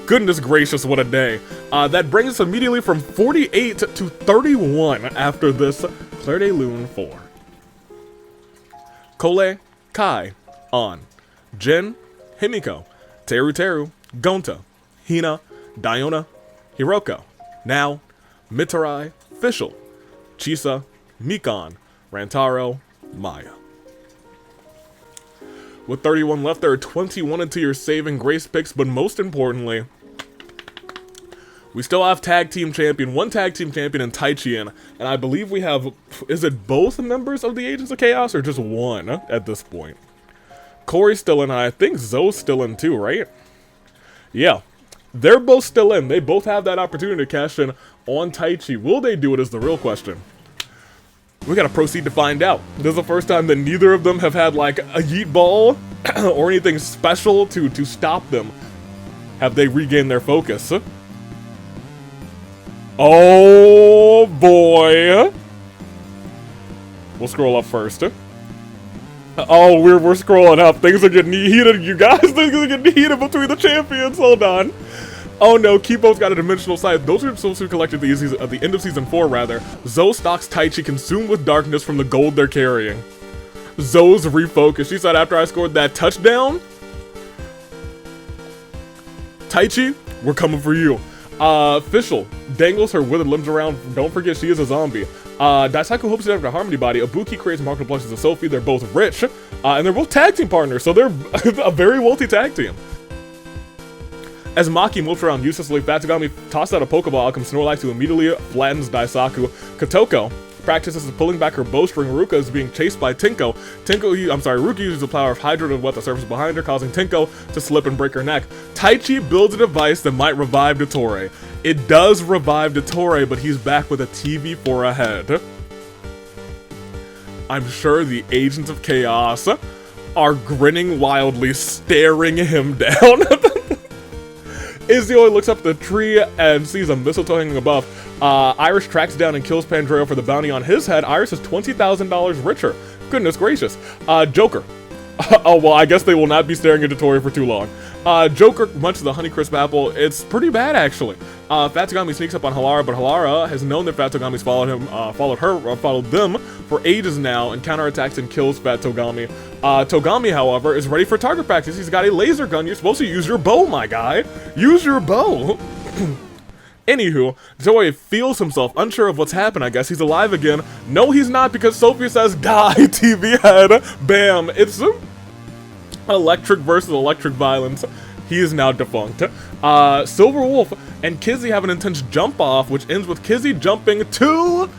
Goodness gracious, what a day. That brings us immediately from 48 to 31 after this Claire de Lune 4. Kole, Kai, On, Jin, Himiko, Teru, Gonta, Hina, Diona, Hiroko. Now, Mitsurai, Fischl, Chisa, Mikan, Rantaro, Maya. With 31 left, there are 21 into your saving grace picks, but most importantly, we still have one tag team champion in Taichi, and I believe we have, is it both members of the Agents of Chaos, or just one at this point? Corey's still in, and I think Zoe's still in too, right? Yeah. They're both still in. They both have that opportunity to cash in on Taichi. Will they do it is the real question. We gotta proceed to find out. This is the first time that neither of them have had like a yeet ball or anything special to stop them. Have they regained their focus? Oh boy. We'll scroll up first. Oh, we're scrolling up. Things are getting heated, you guys. Things are getting heated between the champions. Hold on. Oh no, Kipo's got a dimensional sight. Those are supposed to be collected at the end of season 4, rather. Zoe stalks Taichi, consumed with darkness from the gold they're carrying. Zoe's refocused. She said after I scored that touchdown, Taichi, we're coming for you. Fischl dangles her withered limbs around. Don't forget she is a zombie. Daisaku hopes to have a Harmony body. Ibuki creates marketable blushes of Sophie. They're both rich, and they're both tag team partners, so they're a very wealthy tag team. As Maki moves around uselessly, Fat Togami tosses out a Pokeball outcomes Snorlax, who immediately flattens Daisaku. Kotoko practices pulling back her bowstring. Ruka is being chased by Tinko. Ruka uses the power of Hydro to wet the surface behind her, causing Tinko to slip and break her neck. Taichi builds a device that might revive Dottore. It does revive Dottore, but he's back with a TV for a head. I'm sure the Agents of Chaos are grinning wildly, staring him down. Izzy looks up the tree and sees a mistletoe hanging above. Iris tracks down and kills Pandreo for the bounty on his head. Iris is $20,000 richer. Goodness gracious. Joker. Oh, well, I guess they will not be staring at Dottore for too long. Joker munches the Honeycrisp apple. It's pretty bad, actually. Fat Togami sneaks up on Halara, but Halara has known that Fat Togami's followed them for ages now, and counterattacks and kills Fat Togami. Togami, however, is ready for target practice. He's got a laser gun. You're supposed to use your bow, my guy. Use your bow. Anywho, Dottore feels himself unsure of what's happened. I guess he's alive again. No, he's not, because Sophie says, die, TV head. Bam. It's electric versus electric violence. He is now defunct. Silver Wolf and Kizzy have an intense jump off, which ends with Kizzy jumping to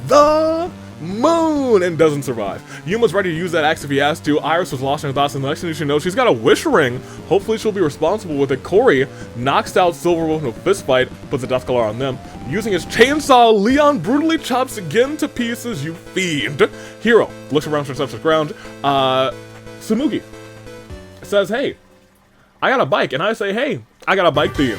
the moon and doesn't survive. Yuma's ready to use that axe if he has to. Iris was lost in her thoughts, and the next thing she knows, she's got a wish ring. Hopefully she'll be responsible with it. Corey knocks out Silver Wolf in a fist fight, puts a death collar on them. Using his chainsaw, Leon brutally chops again to pieces, you fiend. Hero looks around for steps to ground. Tsumugi says, hey, I got a bike, and I say, hey, I got a bike to you.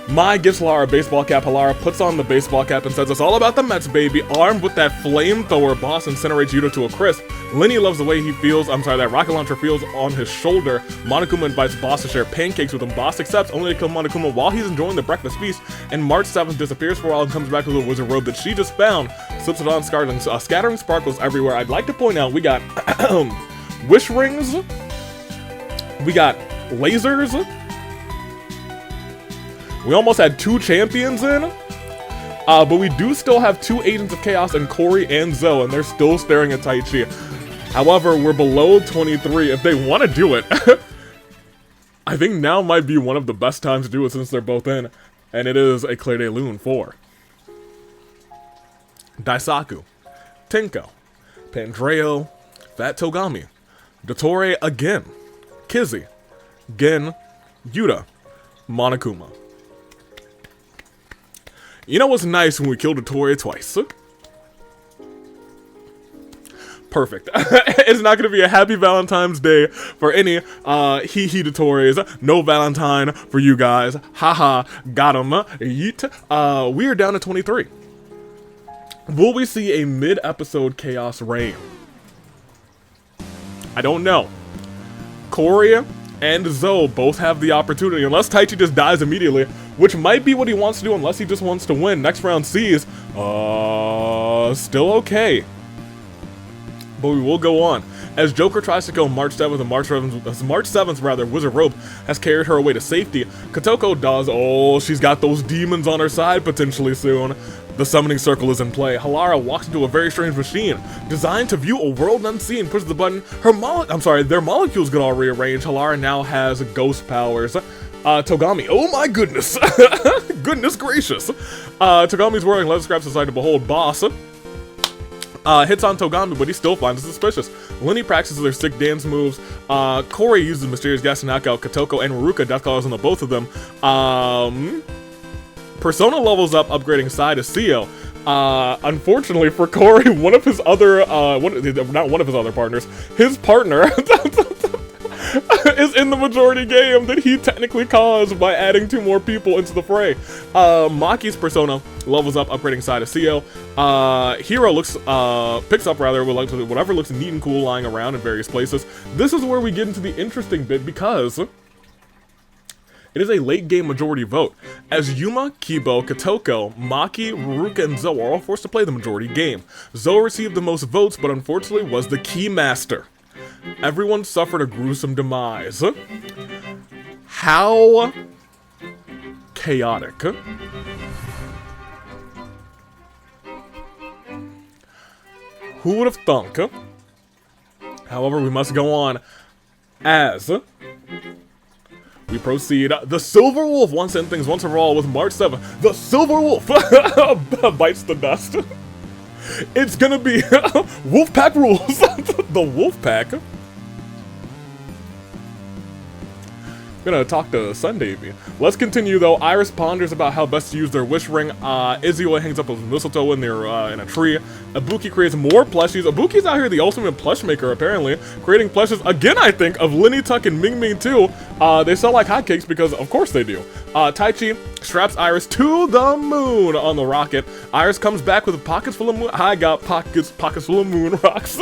Mai gives Halara a baseball cap. Halara puts on the baseball cap and says, it's all about the Mets, baby. Armed with that flamethrower, Boss incinerates Yuta to a crisp. Lenny loves the way he feels, that rocket launcher feels on his shoulder. Monokuma invites Boss to share pancakes with him. Boss accepts, only to kill Monokuma while he's enjoying the breakfast feast, and March 7th disappears for a while and comes back with a wizard robe that she just found. Slips it on, scattering sparkles everywhere. I'd like to point out, we got wish rings, we got lasers, we almost had 2 champions in, but we do still have 2 Agents of Chaos and Corey and Zoe, and they're still staring at Taichi. However, we're below 23. If they want to do it, I think now might be one of the best times to do it since they're both in, and it is a Clair de Lune for Daisaku, Tinko, Pandreo, Fat Togami, Dottore again, Kizzy, Gen, Yuta, Monokuma. You know what's nice when we kill Dottore twice? Perfect. It's not going to be a happy Valentine's Day for any Dottores. No Valentine for you guys. Haha, got him. Yeet. We are down to 23. Will we see a mid-episode Chaos Reign? I don't know. Corey and Zoe both have the opportunity, unless Taichi just dies immediately, which might be what he wants to do unless he just wants to win. Next round sees, still okay. But we will go on. As Joker tries to kill March 7th, and March 7th, Wizard Rope has carried her away to safety. Kotoko does, she's got those demons on her side potentially soon. The summoning circle is in play. Halara walks into a very strange machine designed to view a world unseen. Pushes the button. Their molecules get all rearranged. Halara now has ghost powers. Togami, oh my goodness. Goodness gracious. Togami's wearing leather scraps aside to behold. Boss hits on Togami, but he still finds it suspicious. Lenny practices their sick dance moves. Corey uses mysterious gas to knock out Kotoko and Ruka. Death collars on the both of them. Persona levels up, upgrading Sai to Seo. Unfortunately for Corey, one of his other, not one of his other partners, his partner is in the majority game that he technically caused by adding 2 more people into the fray. Maki's Persona levels up, upgrading Sai to Seo. Hero picks up whatever looks neat and cool lying around in various places. This is where we get into the interesting bit, because it is a late game majority vote, as Yuma, Kibo, Kotoko, Maki, Ruka, and Zoe are all forced to play the majority game. Zoe received the most votes, but unfortunately was the key master. Everyone suffered a gruesome demise. How chaotic. Who would have thunk? However, we must go on as we proceed. The Silver Wolf once and things once and for all with March 7th. The Silver Wolf bites the dust. It's gonna be Wolfpack rules. The Wolfpack. Gonna talk to Sundavy. Let's continue though. Iris ponders about how best to use their wish ring. Izio hangs up a mistletoe in their in a tree. Ibuki creates more plushies. Ibuki's out here the ultimate plush maker apparently, creating plushes again. I think of Linny Tuck and Ming Ming too. They sell like hotcakes because of course they do. Taichi straps Iris to the moon on the rocket. Iris comes back with pockets full of moon. I got pockets full of moon rocks.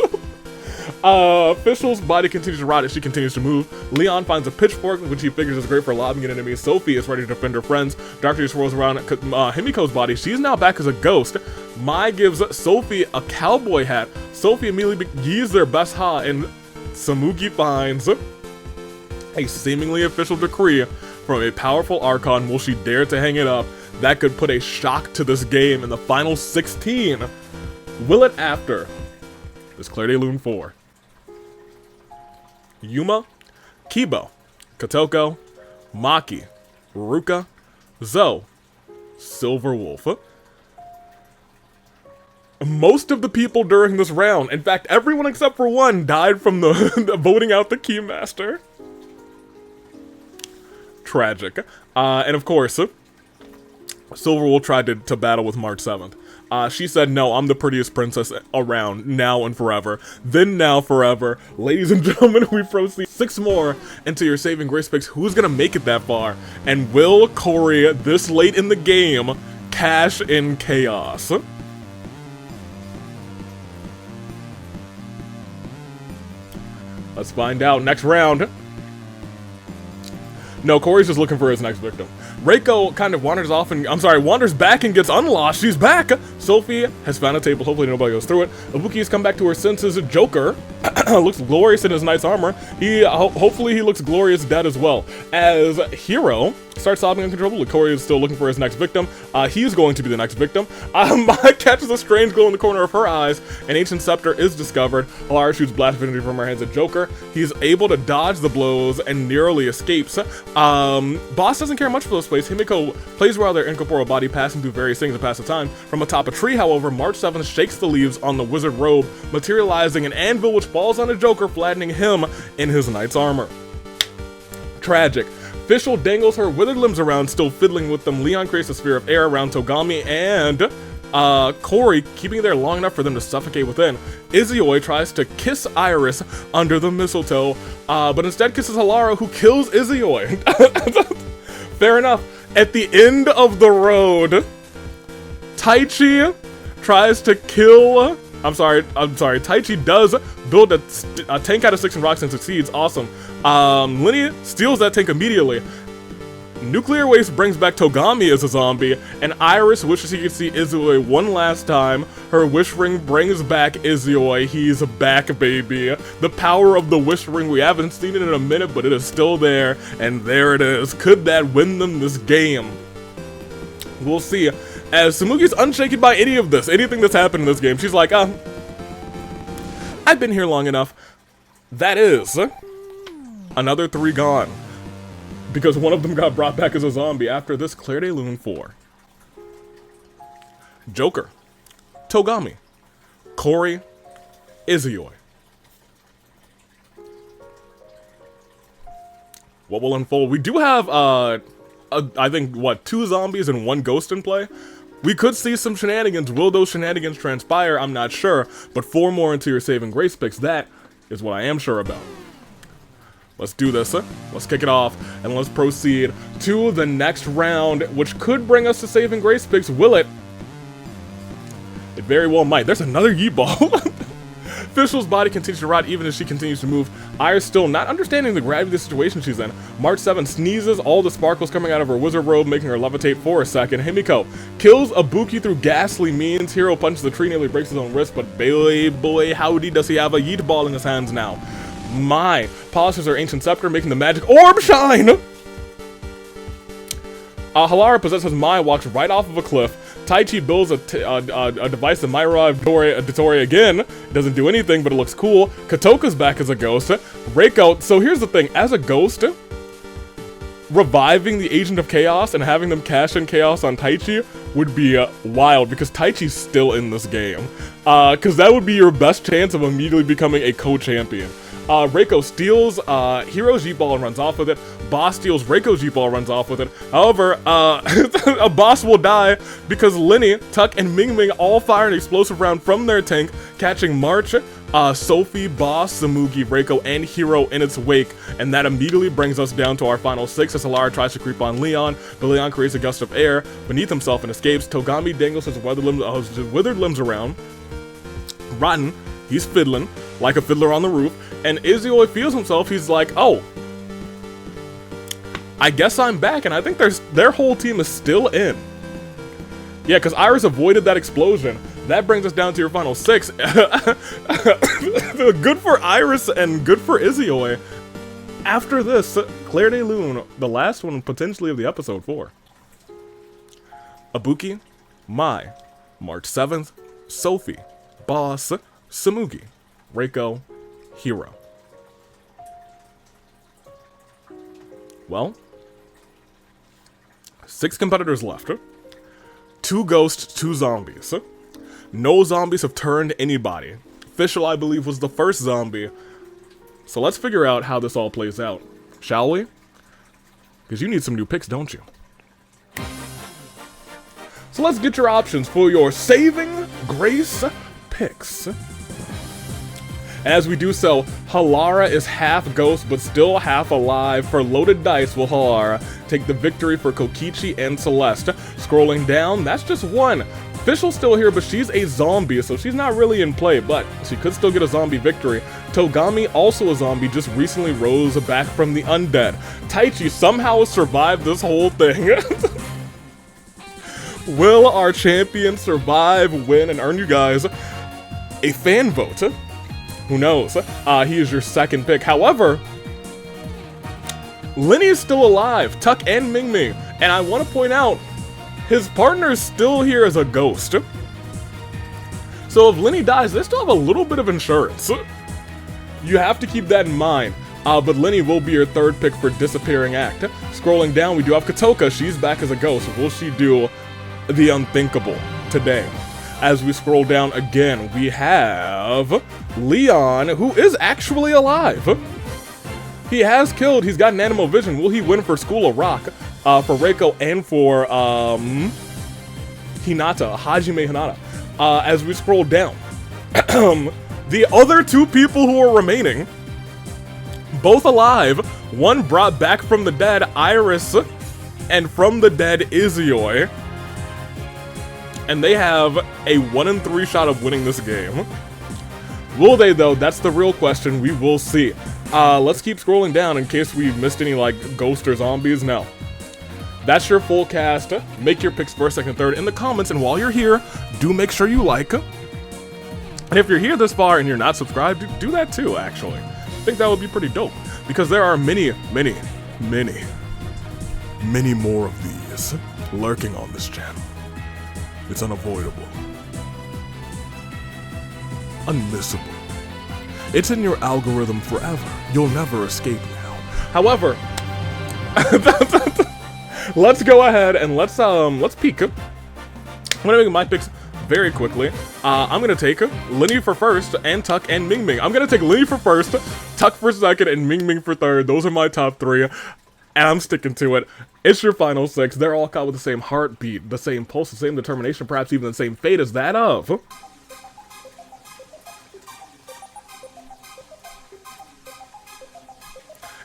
Official's body continues to rot as she continues to move. Leon finds a pitchfork, which he figures is great for lobbing at enemies. Sophie is ready to defend her friends. Darkly swirls around Himiko's body. She's now back as a ghost. Mai gives Sophie a cowboy hat. Sophie immediately yees their best ha, and Samugi finds a seemingly official decree from a powerful Archon. Will she dare to hang it up? That could put a shock to this game in the final 16. Will it after this Claire de Lune 4? Yuma, Kibo, Kotoko, Maki, Ruka, Zoe, Silver Wolf. Most of the people during this round, in fact everyone except for one, died from the voting out the Keymaster. Tragic. And of course, Silver Wolf tried to battle with March 7th. She said, no, I'm the prettiest princess around, now and forever. Then now forever. Ladies and gentlemen, we proceed 6 more into your saving grace picks. Who's gonna make it that far? And will Corey, this late in the game, cash in chaos? Let's find out. Next round. No, Corey's just looking for his next victim. Reiko kind of wanders off and, wanders back and gets unlocked. She's back! Sophie has found a table. Hopefully nobody goes through it. Ibuki has come back to her senses. Joker looks glorious in his knight's armor. Hopefully he looks glorious dead as well. As Hiro starts sobbing uncontrollably, Corey is still looking for his next victim. He's going to be the next victim. Mai catches a strange glow in the corner of her eyes. An ancient scepter is discovered. Alara shoots blast divinity from her hands at Joker. He's able to dodge the blows and narrowly escapes. Boss doesn't care much for this place. Himiko plays around their incorporeal body, passing through various things to pass the time. From atop a tree, however, March 7th shakes the leaves on the wizard robe, materializing an anvil which falls on a Joker, flattening him in his knight's armor. Tragic. Official dangles her withered limbs around, still fiddling with them. Leon creates a sphere of air around Togami and Corey, keeping it there long enough for them to suffocate within. Izioi tries to kiss Iris under the mistletoe, but instead kisses Alara, who kills Izioi. Fair enough. At the end of the road, Taichi tries to kill... Taichi does build a tank out of sticks and rocks and succeeds. Awesome. Linny steals that tank immediately. Nuclear waste brings back Togami as a zombie, and Iris wishes he could see Izioi one last time. Her wish ring brings back Izioi. He's back, baby. The power of the wish ring. We haven't seen it in a minute, but it is still there, and there it is. Could that win them this game? We'll see. As Samugi's unshaken by anything that's happened in this game. She's like, I've been here long enough. That is another 3 gone. Because one of them got brought back as a zombie after this Claire de Lune 4. Joker, Togami, Corey, Izioi. What will unfold? We do have, I think, 2 zombies and 1 ghost in play? We could see some shenanigans. Will those shenanigans transpire? I'm not sure. But 4 more into your saving grace picks. That is what I am sure about. Let's do this. Let's kick it off, and let's proceed to the next round, which could bring us to saving grace picks. Will it? It very well might. There's another yeet ball. Official's body continues to rot even as she continues to move. Iris still not understanding the gravity of the situation she's in. March 7 sneezes, all the sparkles coming out of her wizard robe, making her levitate for a second. Himiko kills Ibuki through ghastly means. Hiro punches the tree, nearly breaks his own wrist, but boy, howdy does he have a yeet ball in his hands now. Mai polishes her ancient scepter, making the magic orb shine! Halara possesses Mai, walks right off of a cliff. Taichi builds a device that might revive Dotori again. It doesn't do anything, but it looks cool. Katoka's back as a ghost. Reiko, so here's the thing, as a ghost, reviving the Agent of Chaos and having them cash in Chaos on Taichi would be wild, because Taichi's still in this game. Because that would be your best chance of immediately becoming a co-champion. Reiko steals Hero's G-Ball and runs off with it. Boss steals Reiko's G-Ball and runs off with it. However, a boss will die because Lenny, Tuck, and Ming Ming all fire an explosive round from their tank, catching March, Sophie, Boss, Samugi, Reiko, and Hero in its wake. And that immediately brings us down to our final 6 as Halara tries to creep on Leon, but Leon creates a gust of air beneath himself and escapes. Togami dangles his withered limbs around. Rotten, he's fiddling like a fiddler on the roof, and Izio feels himself, he's like, oh, I guess I'm back, and I think their whole team is still in. Yeah, because Iris avoided that explosion. That brings us down to your final 6. Good for Iris and good for Izio. After this, Claire de Lune, the last one potentially of the episode 4. Ibuki, Mai, March 7th, Sophie, Boss, Samugi, Reiko, Hero. Well, 6 competitors left. 2 ghosts, 2 zombies. No zombies have turned anybody. Fischl, I believe, was the first zombie. So let's figure out how this all plays out, shall we? Because you need some new picks, don't you? So let's get your options for your Saving Grace picks. As we do so, Halara is half ghost but still half alive. For loaded dice will Halara take the victory for Kokichi and Celeste. Scrolling down, that's just 1. Fischl's still here, but she's a zombie, so she's not really in play, but she could still get a zombie victory. Togami, also a zombie, just recently rose back from the undead. Taichi somehow survived this whole thing. Will our champion survive, win, and earn you guys a fan vote? Who knows? He is your second pick. However, Lenny is still alive, Tuck and Ming Ming, and I want to point out, his partner is still here as a ghost. So if Lenny dies, they still have a little bit of insurance. You have to keep that in mind. But Lenny will be your third pick for Disappearing Act. Scrolling down, we do have Katoka. She's back as a ghost. Will she do the unthinkable today? As we scroll down again, we have Leon, who is actually alive. He has killed, he's got an animal vision. Will he win for School of Rock? For Reiko and for Hinata, Hajime Hinata. As we scroll down, the other 2 people who are remaining, both alive, one brought back from the dead, Iris, and from the dead, Izio. And they have a 1 in 3 shot of winning this game. Will they though? That's the real question. We will see. Let's keep scrolling down in case we missed any like ghosts or zombies. No. That's your full cast. Make your picks first, second, third in the comments. And while you're here, do make sure you like. And if you're here this far and you're not subscribed, do that too, actually. I think that would be pretty dope. Because there are many, many, many, many more of these lurking on this channel. It's unavoidable. Unmissable. It's in your algorithm forever. You'll never escape now. However, let's go ahead and let's peek. I'm gonna make my picks very quickly. I'm gonna take Lenny for first and Tuck and Ming Ming. I'm gonna take Lenny for first, Tuck for second, and Ming Ming for third. Those are my top 3. And I'm sticking to it. It's your final 6. They're all caught with the same heartbeat, the same pulse, the same determination, perhaps even the same fate as that of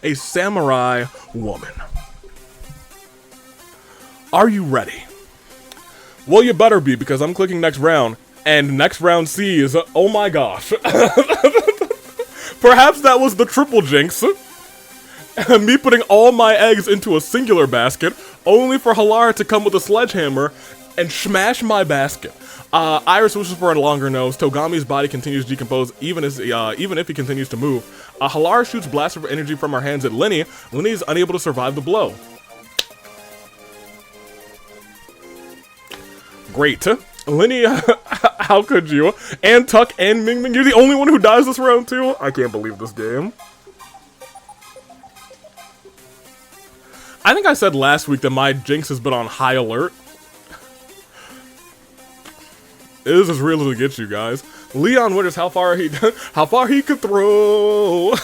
a samurai woman. Are you ready? Well, you better be, because I'm clicking next round, and next round sees, oh my gosh. Perhaps that was the triple jinx. Me putting all my eggs into a singular basket, only for Halara to come with a sledgehammer and smash my basket. Iris wishes for a longer nose. Togami's body continues to decompose even if he continues to move. Halara shoots blasts of energy from her hands at Lenny. Lenny is unable to survive the blow. Great. Lenny, how could you? And Tuck and Ming Ming, you're the only one who dies this round too? I can't believe this game. I think I said last week that my Jinx has been on high alert. It is as real as it gets, you guys. Leon wonders how far he could throw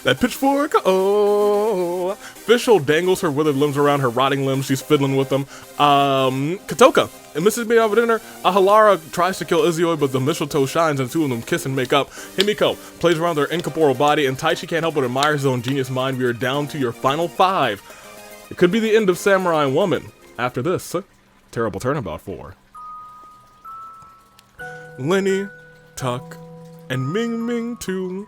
that pitchfork. Oh, Fischl dangles her withered limbs around her rotting limbs. She's fiddling with them. Katoka and Mrs. Being over dinner. Halara tries to kill Izuyoi, but the mistletoe shines and two of them kiss and make up. Himiko plays around their incorporeal body, and Taichi can't help but admire his own genius mind. We are down to your final 5. It could be the end of Samurai Woman after this terrible turnabout 4. Lenny, Tuck, and Ming Ming too.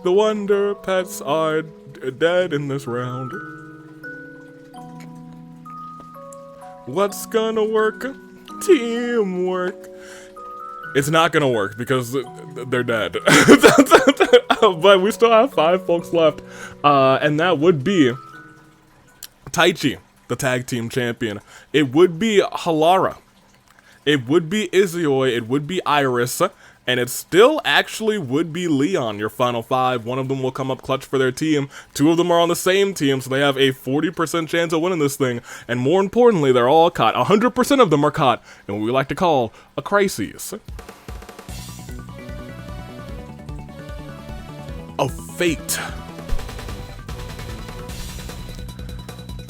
The Wonder Pets are dead in this round. What's gonna work? Teamwork. It's not gonna work because they're dead. But we still have 5 folks left. And that would be Taichi, the tag team champion. It would be Halara. It would be Izuyoi, it would be Iris, and it still actually would be Leon, your final 5. One of them will come up clutch for their team. 2 of them are on the same team, so they have a 40% chance of winning this thing. And more importantly, they're all caught. 100% of them are caught in what we like to call a crisis. Of fate.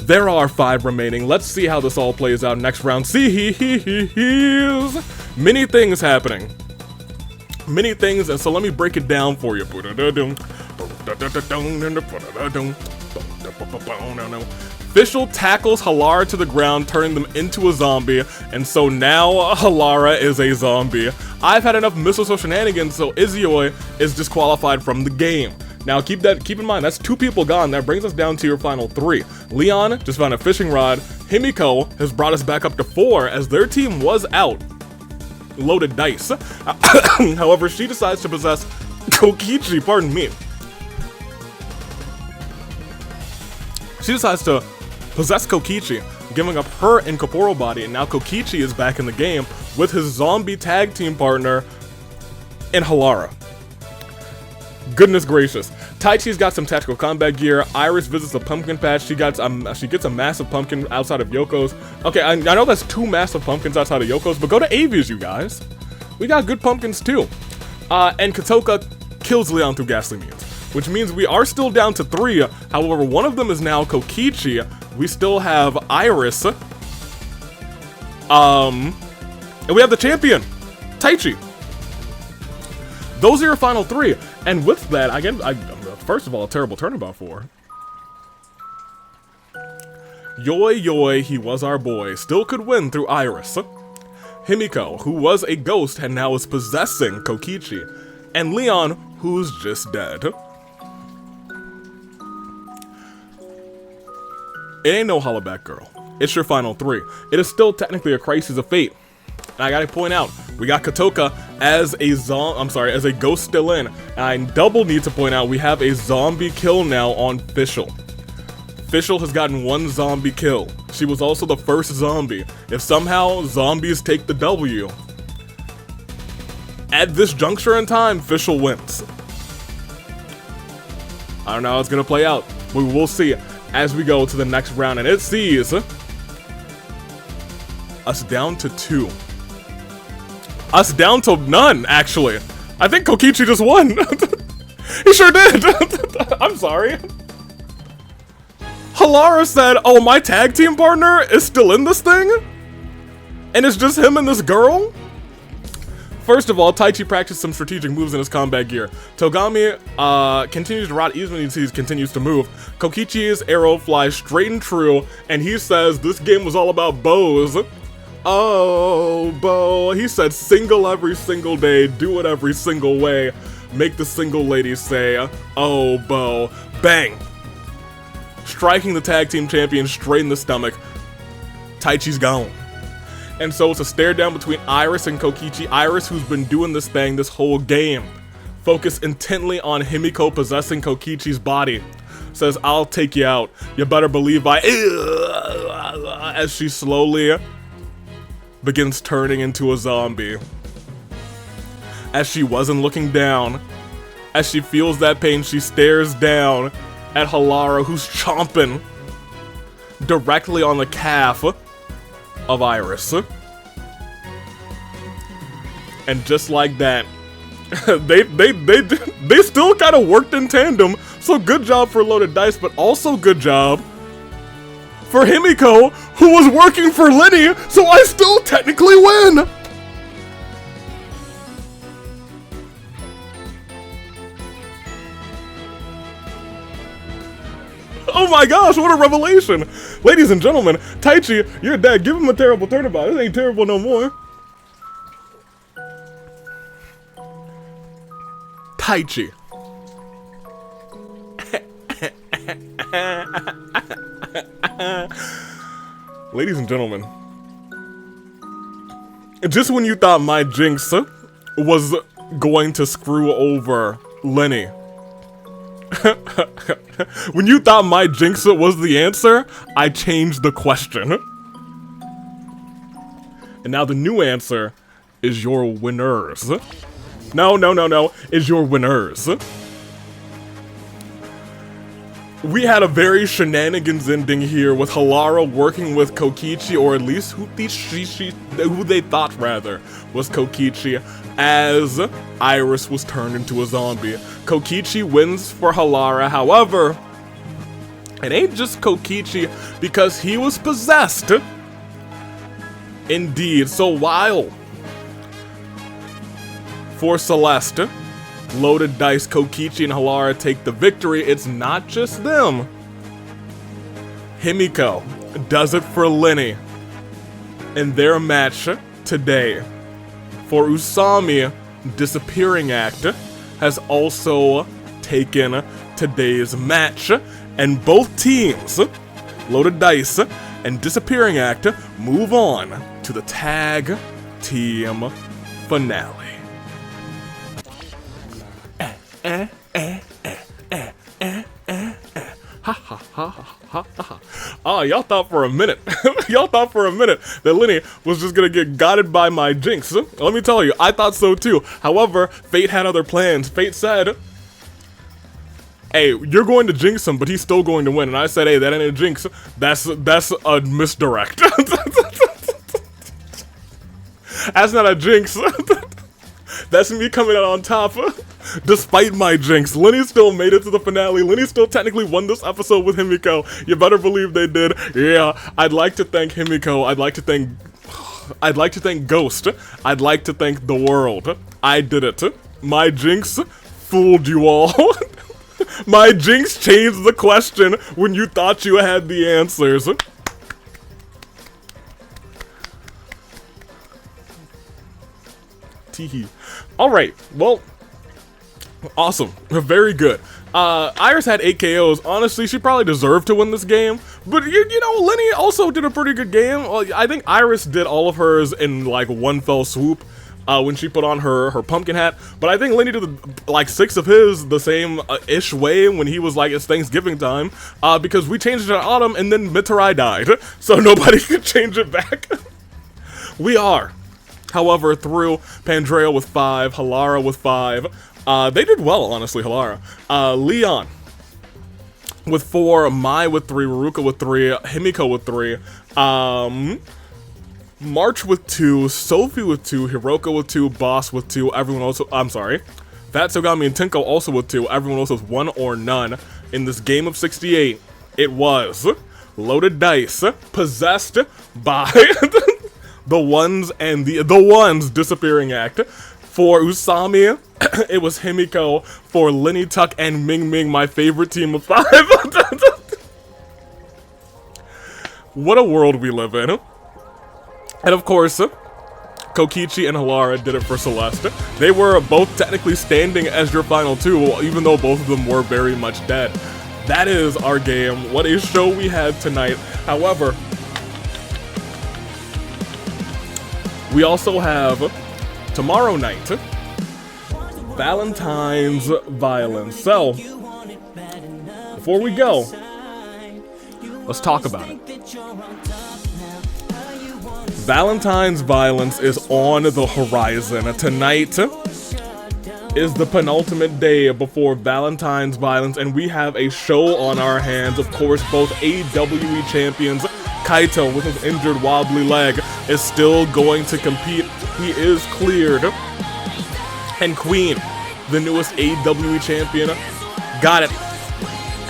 There are 5 remaining. Let's see how this all plays out next round. See, here's many things happening. Many things, and so let me break it down for you. Fischl tackles Halara to the ground, turning them into a zombie, and so now Halara is a zombie. I've had enough mistletoe shenanigans, so Izuyoi is disqualified from the game. Now keep in mind, that's 2 people gone. That brings us down to your final 3. Leon just found a fishing rod. Himiko has brought us back up to 4 as their team was out. Loaded dice. However, she decides to possess Kokichi, pardon me. She decides to possess Kokichi, giving up her incorporeal body, and now Kokichi is back in the game with his zombie tag team partner in Halara. Goodness gracious. Taichi's got some tactical combat gear. Iris visits a pumpkin patch. She gets a massive pumpkin outside of Yoko's. Okay, I know that's 2 massive pumpkins outside of Yoko's, but go to Avia's, you guys. We got good pumpkins too. And Katoka kills Leon through ghastly means, which means we are still down to 3. However, one of them is now Kokichi. We still have Iris. And we have the champion, Taichi. Those are your final 3. And with that, again, first of all, a terrible turnabout 4. Yoi, he was our boy, still could win through Iris. Himiko, who was a ghost and now is possessing Kokichi. And Leon, who's just dead. It ain't no hollaback girl. It's your final 3. It is still technically a crisis of fate. And I gotta point out, we got Katoka as a ghost still in. And I double need to point out, we have a zombie kill now on Fischl. Fischl has gotten 1 zombie kill. She was also the first zombie. If somehow zombies take the W, at this juncture in time, Fischl wins. I don't know how it's gonna play out. We will see as we go to the next round, and it sees us down to 2. Us down to none, actually. I think Kokichi just won. He sure did. I'm sorry. Halara said, oh, my tag team partner is still in this thing? And it's just him and this girl? First of all, Taichi practiced some strategic moves in his combat gear. Togami continues to rot even as he continues to move. Kokichi's arrow flies straight and true, and he says this game was all about bows. Oh, Bo. He said single every single day, do it every single way. Make the single ladies say, oh, Bo. Bang. Striking the tag team champion straight in the stomach. Taichi's gone. And so it's a stare down between Iris and Kokichi. Iris, who's been doing this thing this whole game, focused intently on Himiko possessing Kokichi's body, says, "I'll take you out. You better believe I..." As she slowly begins turning into a zombie. As she wasn't looking down, as she feels that pain, she stares down at Halara, who's chomping directly on the calf of Iris. And just like that, they still kind of worked in tandem. So good job for Loaded Dice, but also good job for Himiko, who was working for Lenny, so I still technically win. Oh my gosh, what a revelation! Ladies and gentlemen, Taichi, you're dead. Give him a terrible turnabout. This ain't terrible no more. Taichi. Ladies and gentlemen, just when you thought my jinx was going to screw over Lenny, when you thought my jinx was the answer, I changed the question. And now the new answer is your winners. No, is your winners. We had a very shenanigans ending here with Halara working with Kokichi, or at least who they thought rather was Kokichi, as Iris was turned into a zombie. Kokichi wins for Halara, however, it ain't just Kokichi because he was possessed. Indeed, so while for Celeste, Loaded Dice, Kokichi, and Halara take the victory, it's not just them. Himiko does it for Lenny in their match today. For Usami, Disappearing Act has also taken today's match, and both teams, Loaded Dice and Disappearing Act, move on to the tag team finale. Ah, y'all thought for a minute, that Lenny was just gonna get godded by my jinx. Let me tell you, I thought so too. However, Fate had other plans. Fate said, hey, you're going to jinx him, but he's still going to win. And I said, hey, that ain't a jinx. That's a misdirect. That's not a jinx. That's me coming out on top. Despite my jinx, Lenny still made it to the finale. Lenny still technically won this episode with Himiko. You better believe they did. Yeah, I'd like to thank Himiko. I'd like to thank Ghost. I'd like to thank the world. I did it. My jinx fooled you all. My jinx changed the question when you thought you had the answers. Teehee. Alright, well, awesome. Very good. Iris had 8 KOs. Honestly, she probably deserved to win this game. But, you know, Lenny also did a pretty good game. I think Iris did all of hers in, like, one fell swoop when she put on her pumpkin hat. But I think Lenny did, like, 6 of his the same-ish way when he was, like, it's Thanksgiving time. Because we changed it to autumn and then Mitarai died. So nobody could change it back. We are, however, through Pandrea with 5, Halara with 5. They did well, honestly, Halara. Leon with 4, Mai with 3, Ruruka with 3, Himiko with 3, March with 2, Sophie with 2, Hiroka with 2, Boss with 2, everyone else, I'm sorry, Fat Sogami and Tenko also with 2, everyone else with 1 or none. In this game of 68, it was Loaded Dice, possessed by the ones and the ones Disappearing Act. For Usami, it was Himiko. For Lenny, Tuck, and Ming Ming, my favorite team of 5. What a world we live in. And of course, Kokichi and Halara did it for Celeste. They were both technically standing as your final 2, even though both of them were very much dead. That is our game. What a show we had tonight. However, We also have tomorrow night, Valentine's Violence. So, before we go, let's talk about it. Valentine's Violence is on the horizon. Tonight is the penultimate day before Valentine's Violence, and we have a show on our hands. Of course, both AWE champions, Kaito with his injured wobbly leg, is still going to compete. He is cleared. And Queen, the newest AWE champion, got it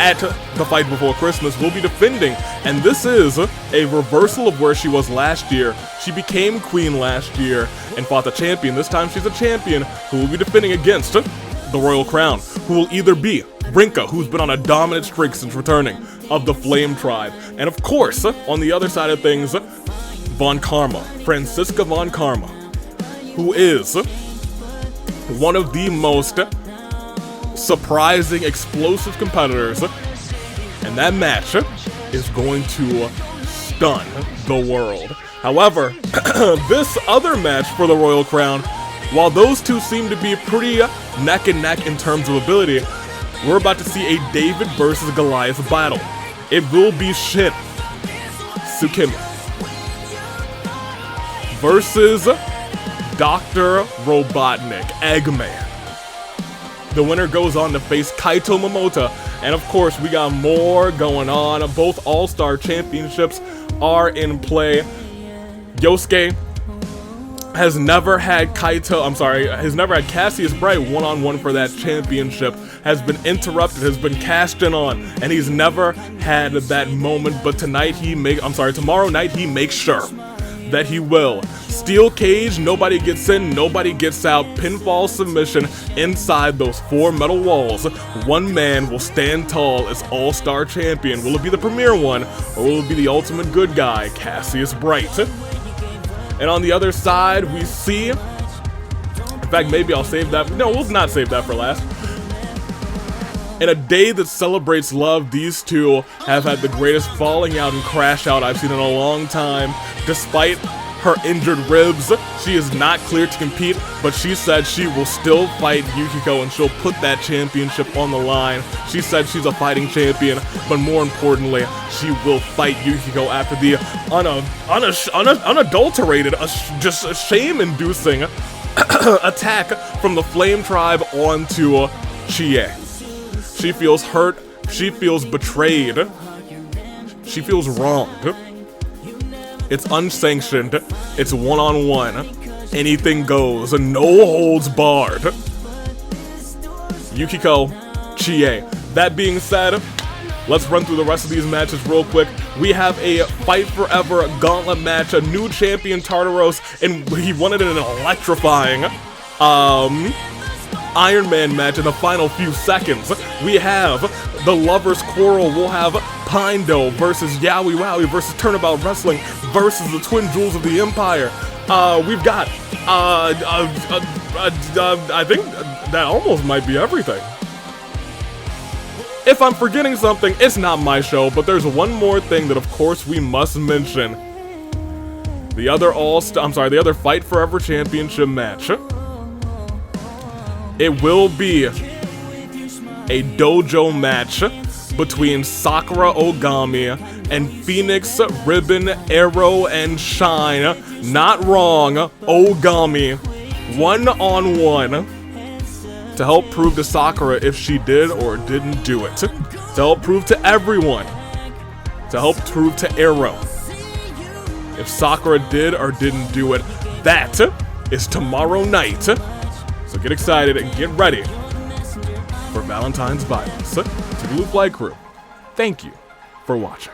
at the Fight Before Christmas, will be defending. And this is a reversal of where she was last year. She became Queen last year and fought the champion. This time she's a champion who will be defending against the Royal Crown, who will either be Rinka, who's been on a dominant streak since returning, of the Flame Tribe. And of course, on the other side of things, Von Karma, Franziska Von Karma, who is one of the most surprising, explosive competitors, and that match is going to stun the world. However, this other match for the Royal Crown, while those two seem to be pretty neck and neck in terms of ability, we're about to see a David versus Goliath battle. It will be Shin Tsukimi versus Dr. Robotnik, Eggman. The winner goes on to face Kaito Momota, and of course we got more going on. Both All-Star Championships are in play. Yosuke has never had has never had Cassius Bright one-on-one for that championship, has been interrupted, has been cashed in on, and he's never had that moment, but tomorrow night he makes sure that he will. Steel cage, nobody gets in, nobody gets out, pinfall submission inside those four metal walls. One man will stand tall as All-Star Champion. Will it be the premier one, or will it be the ultimate good guy, Cassius Bright? And on the other side, we see, in fact, maybe I'll save that, no, we'll not save that for last. In a day that celebrates love, these two have had the greatest falling out and crash out I've seen in a long time. Despite her injured ribs, she is not cleared to compete, but she said she will still fight Yukiko and she'll put that championship on the line. She said she's a fighting champion, but more importantly, she will fight Yukiko after the unadulterated, just shame-inducing attack from the Flame Tribe onto Chie. She feels hurt, she feels betrayed, she feels wronged. It's unsanctioned, it's one-on-one, anything goes, no holds barred. Yukiko, Chie. That being said, let's run through the rest of these matches real quick. We have a Fight Forever gauntlet match, a new champion Tartaros, and he won it in an electrifying Iron Man match in the final few seconds. We have the Lovers Quarrel. We'll have Pindo versus Yowie Wowie versus Turnabout Wrestling versus the Twin Jewels of the Empire. We've got, I think that almost might be everything. If I'm forgetting something, it's not my show, but there's one more thing that of course we must mention. The other Fight Forever Championship match. It will be a dojo match between Sakura Ogami and Phoenix, Ribbon, Arrow, and Shine. Not wrong, Ogami. One-on-one to help prove to Sakura if she did or didn't do it. To help prove to everyone. To help prove to Arrow if Sakura did or didn't do it. That is tomorrow night. So get excited and get ready for Valentine's Violence. To the Blue Flag Crew, thank you for watching.